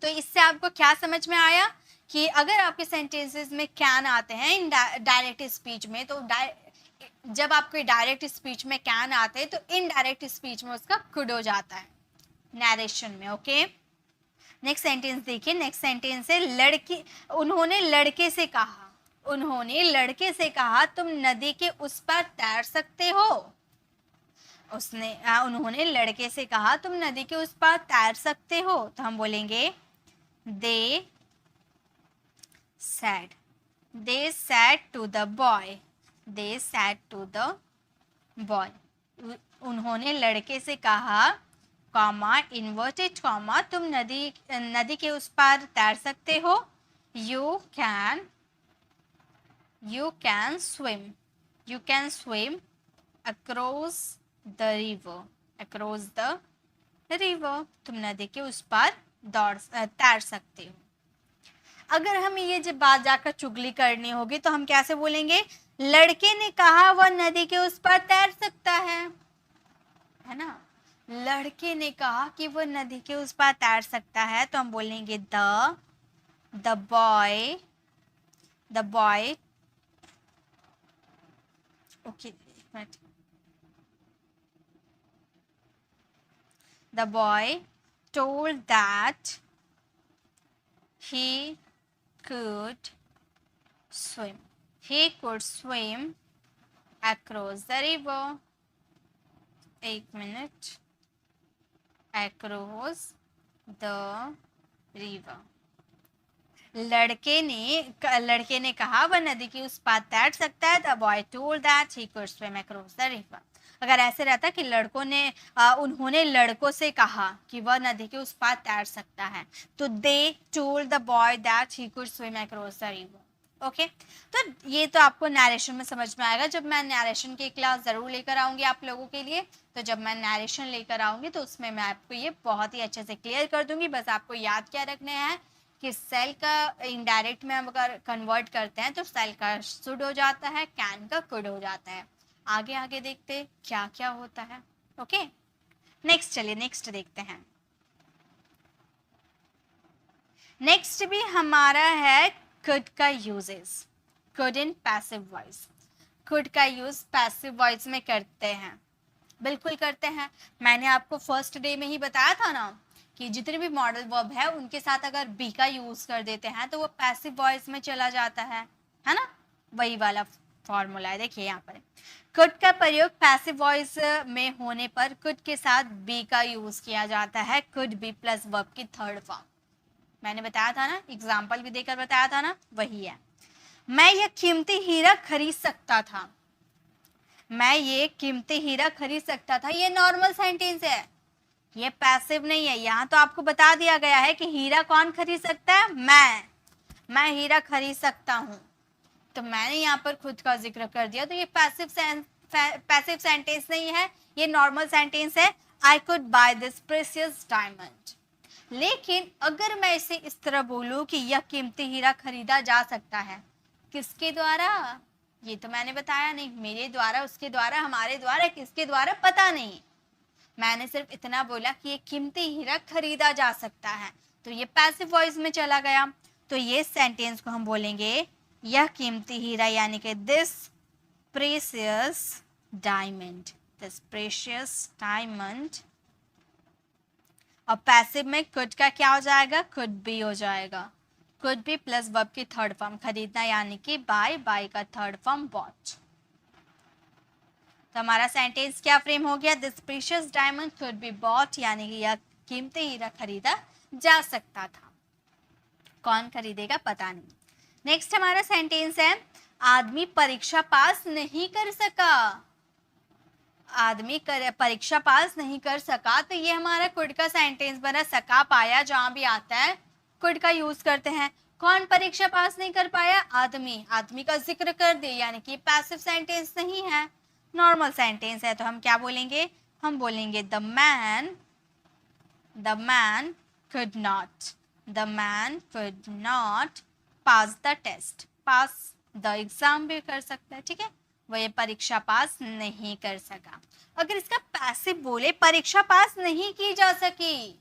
तो इससे आपको क्या समझ में आया कि अगर आपके सेंटेंसेस में कैन आते हैं डायरेक्ट स्पीच में, तो जब आपके डायरेक्ट स्पीच में कैन आते हैं तो इनडायरेक्ट स्पीच में उसका कुड हो जाता है नरेशन में। ओके, नेक्स्ट सेंटेंस देखिए। नेक्स्ट सेंटेंस है, उन्होंने लड़के से कहा, उन्होंने लड़के से कहा तुम नदी के उस पार तैर सकते हो। उन्होंने लड़के से कहा तुम नदी के उस पार तैर सकते हो, तो हम बोलेंगे they said to the boy, they said to the boy, उन्होंने लड़के से कहा कॉमा इन्वर्टेड कॉमा तुम नदी के उस पार तैर सकते हो। you can swim across the river, तुम नदी के उस पार तैर सकते हो। अगर हमें ये जब बात जाकर चुगली करनी होगी तो हम कैसे बोलेंगे, लड़के ने कहा वह नदी के उस पार तैर सकता है ना। लड़के ने कहा कि वह नदी के उस पार तैर सकता है, तो हम बोलेंगे the boy okay the boy told that he could swim across the river, एक मिनट, across the river। लड़के ने कहा वह नदी की उस पार तैर सकता है। The boy told that he could swim across the river। अगर ऐसे रहता कि उन्होंने लड़कों से कहा कि वह नदी के उस पार तैर सकता है, तो they told the boy that he could swim across the river। Okay तो ये तो आपको नरेशन में समझ में आएगा। जब मैं नरेशन की क्लास ज़रूर लेकर आऊँगी आप लोगों के लिए, तो जब मैं नरेशन लेकर आऊँगी तो उसमें मैं आपको ये बहुत ही अच्छे से क्लियर कर दूँगी। बस आपको याद क्या रखने हैं कि सेल का इनडायरेक्ट में हम अगर कन्वर्ट करते हैं तो सेल का शुड हो जाता है, कैन का कुड हो जाता है। आगे आगे देखते क्या क्या होता है। ओके नेक्स्ट, चलिए नेक्स्ट देखते हैं। नेक्स्ट भी हमारा है could का uses. could in passive voice. could का यूज पैसिव वॉइस में करते हैं, बिल्कुल करते हैं। मैंने आपको फर्स्ट डे में ही बताया था ना कि जितने भी मॉडल वर्ब है उनके साथ अगर बी का यूज कर देते हैं तो वो पैसिव वॉइस में चला जाता है ना। वही वाला फॉर्मूला है, देखिए यहाँ पर could का प्रयोग पैसिव वॉइस में होने पर could के साथ बी का यूज किया जाता है, could बी प्लस वर्ब की थर्ड फॉर्म। मैंने बताया था ना, एग्जाम्पल भी देकर बताया था ना, वही है। मैं ये कीमती हीरा खरीद सकता था। मैं ये कीमती हीरा खरीद सकता था, ये नॉर्मल सेंटेंस है, ये पैसिव नहीं है। यहाँ तो आपको बता दिया गया है कि हीरा कौन खरीद सकता है, मैं हीरा खरीद सकता हूँ, तो मैंने यहाँ पर खुद का जिक्र कर दिया, तो ये पैसिव सेंटेंस नहीं है, ये नॉर्मल सेंटेंस है। I could by this precious diamond. लेकिन अगर मैं इसे इस तरह बोलूं कि यह कीमती हीरा खरीदा जा सकता है, किसके द्वारा, ये तो मैंने बताया नहीं, मेरे द्वारा, उसके द्वारा, हमारे द्वारा, किसके द्वारा पता नहीं, मैंने सिर्फ इतना बोला कि ये कीमती हीरा खरीदा जा सकता है, तो ये पैसिव वॉइस में चला गया। तो ये सेंटेंस को हम बोलेंगे यह कीमती हीरा, यानी कि this precious diamond, this precious diamond. और पैसिव में कुड का क्या हो जाएगा, कुड बी हो जाएगा, कुड बी प्लस वर्ब की थर्ड फॉर्म खरीदना, यानी कि बाय का थर्ड फॉर्म बॉट। तो हमारा सेंटेंस क्या फ्रेम हो गया, this precious diamond could be bought, यानी कि यह कीमती हीरा खरीदा जा सकता था। कौन खरीदेगा पता नहीं। नेक्स्ट हमारा सेंटेंस है आदमी परीक्षा पास नहीं कर सका। आदमी परीक्षा पास नहीं कर सका, तो ये हमारा कुड का सेंटेंस बना। सका पाया जहां भी आता है कुड का यूज करते हैं। कौन परीक्षा पास नहीं कर पाया, आदमी, आदमी का जिक्र कर दे, यानी कि पैसिव सेंटेंस नहीं है, नॉर्मल सेंटेंस है। तो हम क्या बोलेंगे, हम बोलेंगे the man could not pass the test। Pass the exam भी कर सकता है, ठीक है, वह परीक्षा पास नहीं कर सका। अगर इसका पैसिव बोले परीक्षा पास नहीं की जा सकी,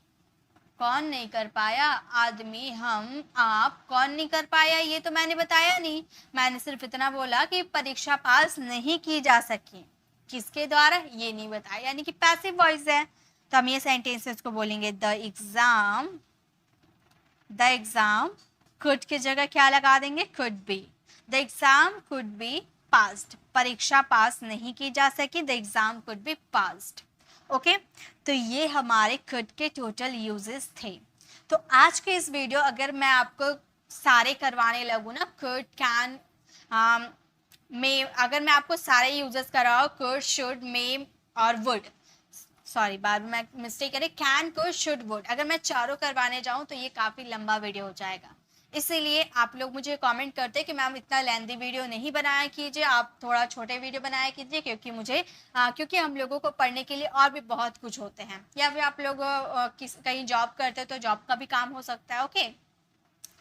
कौन नहीं कर पाया, आदमी, हम, आप, कौन नहीं कर पाया, ये तो मैंने बताया नहीं, मैंने सिर्फ इतना बोला कि परीक्षा पास नहीं की जा सकी, किसके द्वारा ये नहीं बताया, यानी कि पैसिव वॉइस है। तो हम ये सेंटेंसेस को बोलेंगे द एग्जाम कुड की जगह क्या लगा देंगे, could be, the exam could be passed, परीक्षा पास नहीं की जा सकी, the exam could be passed. Okay तो ये हमारे कुड के टोटल यूजेस थे। तो आज के इस वीडियो अगर मैं आपको सारे करवाने लगूँ ना, कुड, कैन, मे, अगर मैं आपको सारे यूजेस कराऊँ, कुड, शुड, मे और वुड, सॉरी बाद में मैं मिस्टेक करें, कैन, कुड, शुड, वुड, अगर मैं चारों करवाने जाऊँ तो ये काफ़ी लंबा वीडियो हो जाएगा। इसीलिए आप लोग मुझे कमेंट करते हैं कि मैम इतना लेंथी वीडियो नहीं बनाया कीजिए, आप थोड़ा छोटे वीडियो बनाया कीजिए, क्योंकि मुझे क्योंकि हम लोगों को पढ़ने के लिए और भी बहुत कुछ होते हैं, या फिर आप लोग कहीं जॉब करते हो तो जॉब का भी काम हो सकता है। ओके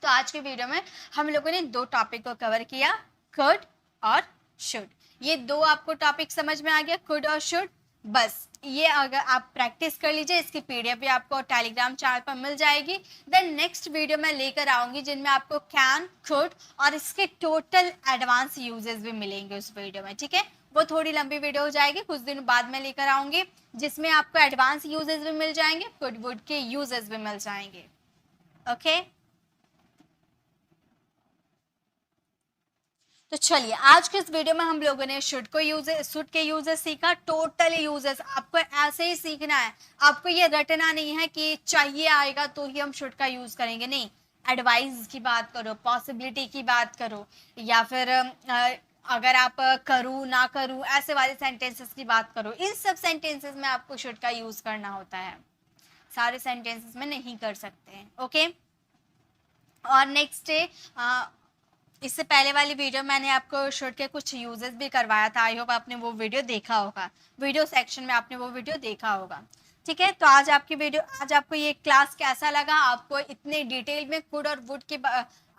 तो आज के वीडियो में हम लोगों ने दो टॉपिक को कवर किया, कुड और शुड। ये दो आपको टॉपिक समझ में आ गया, कुड और शुड। बस ये अगर आप प्रैक्टिस कर लीजिए, इसकी पीडीएफ भी आपको टेलीग्राम चैनल पर मिल जाएगी। देन नेक्स्ट वीडियो मैं लेकर आऊंगी जिनमें आपको कैन, कुड और इसके टोटल एडवांस यूजेस भी मिलेंगे उस वीडियो में, ठीक है। वो थोड़ी लंबी वीडियो हो जाएगी, कुछ दिन बाद में लेकर आऊंगी जिसमें आपको एडवांस यूजेस भी मिल जाएंगे, कुड वुड के यूजेस भी मिल जाएंगे। ओके तो चलिए आज के इस वीडियो में हम लोगों ने शुड के यूजेस सीखा, टोटल यूजेस। आपको ऐसे ही सीखना है, आपको ये रटना नहीं है कि चाहिए आएगा तो ही हम शुड का यूज करेंगे, नहीं। एडवाइस की बात करो, पॉसिबिलिटी की बात करो, या फिर अगर आप करूँ ना करूँ ऐसे वाले सेंटेंसेस की बात करो, इन सब सेंटेंसेस में आपको शुड का यूज करना होता है, सारे सेंटेंसेस में नहीं कर सकते हैं। ओके और नेक्स्ट इससे पहले वाली वीडियो मैंने आपको शुड के कुछ यूजेस भी करवाया था। आई होप आपने वो वीडियो देखा होगा, वीडियो सेक्शन में आपने वो वीडियो देखा होगा। ठीक है, तो आज आपको ये क्लास कैसा लगा? आपको इतने डिटेल में कुड और वुड के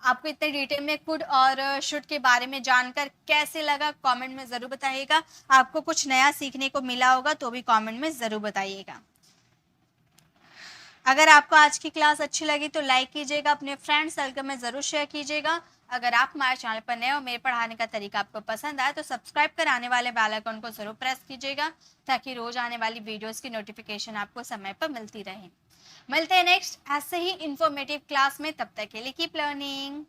आपको इतने डिटेल में कुड और शुड के बारे में जानकर कैसे लगा, कमेंट में ज़रूर बताइएगा। आपको कुछ नया सीखने को मिला होगा तो भी कमेंट में ज़रूर बताइएगा। अगर आपको आज की क्लास अच्छी लगी तो लाइक कीजिएगा, अपने फ्रेंड सर्कल में ज़रूर शेयर कीजिएगा। अगर आप हमारे चैनल पर नए हो, मेरे पढ़ाने का तरीका आपको पसंद आए तो सब्सक्राइब कर आने वाले बेल आइकन को ज़रूर प्रेस कीजिएगा, ताकि रोज आने वाली वीडियोस की नोटिफिकेशन आपको समय पर मिलती रहे। मिलते हैं नेक्स्ट ऐसे ही इंफॉर्मेटिव क्लास में, तब तक के लिए कीप लर्निंग।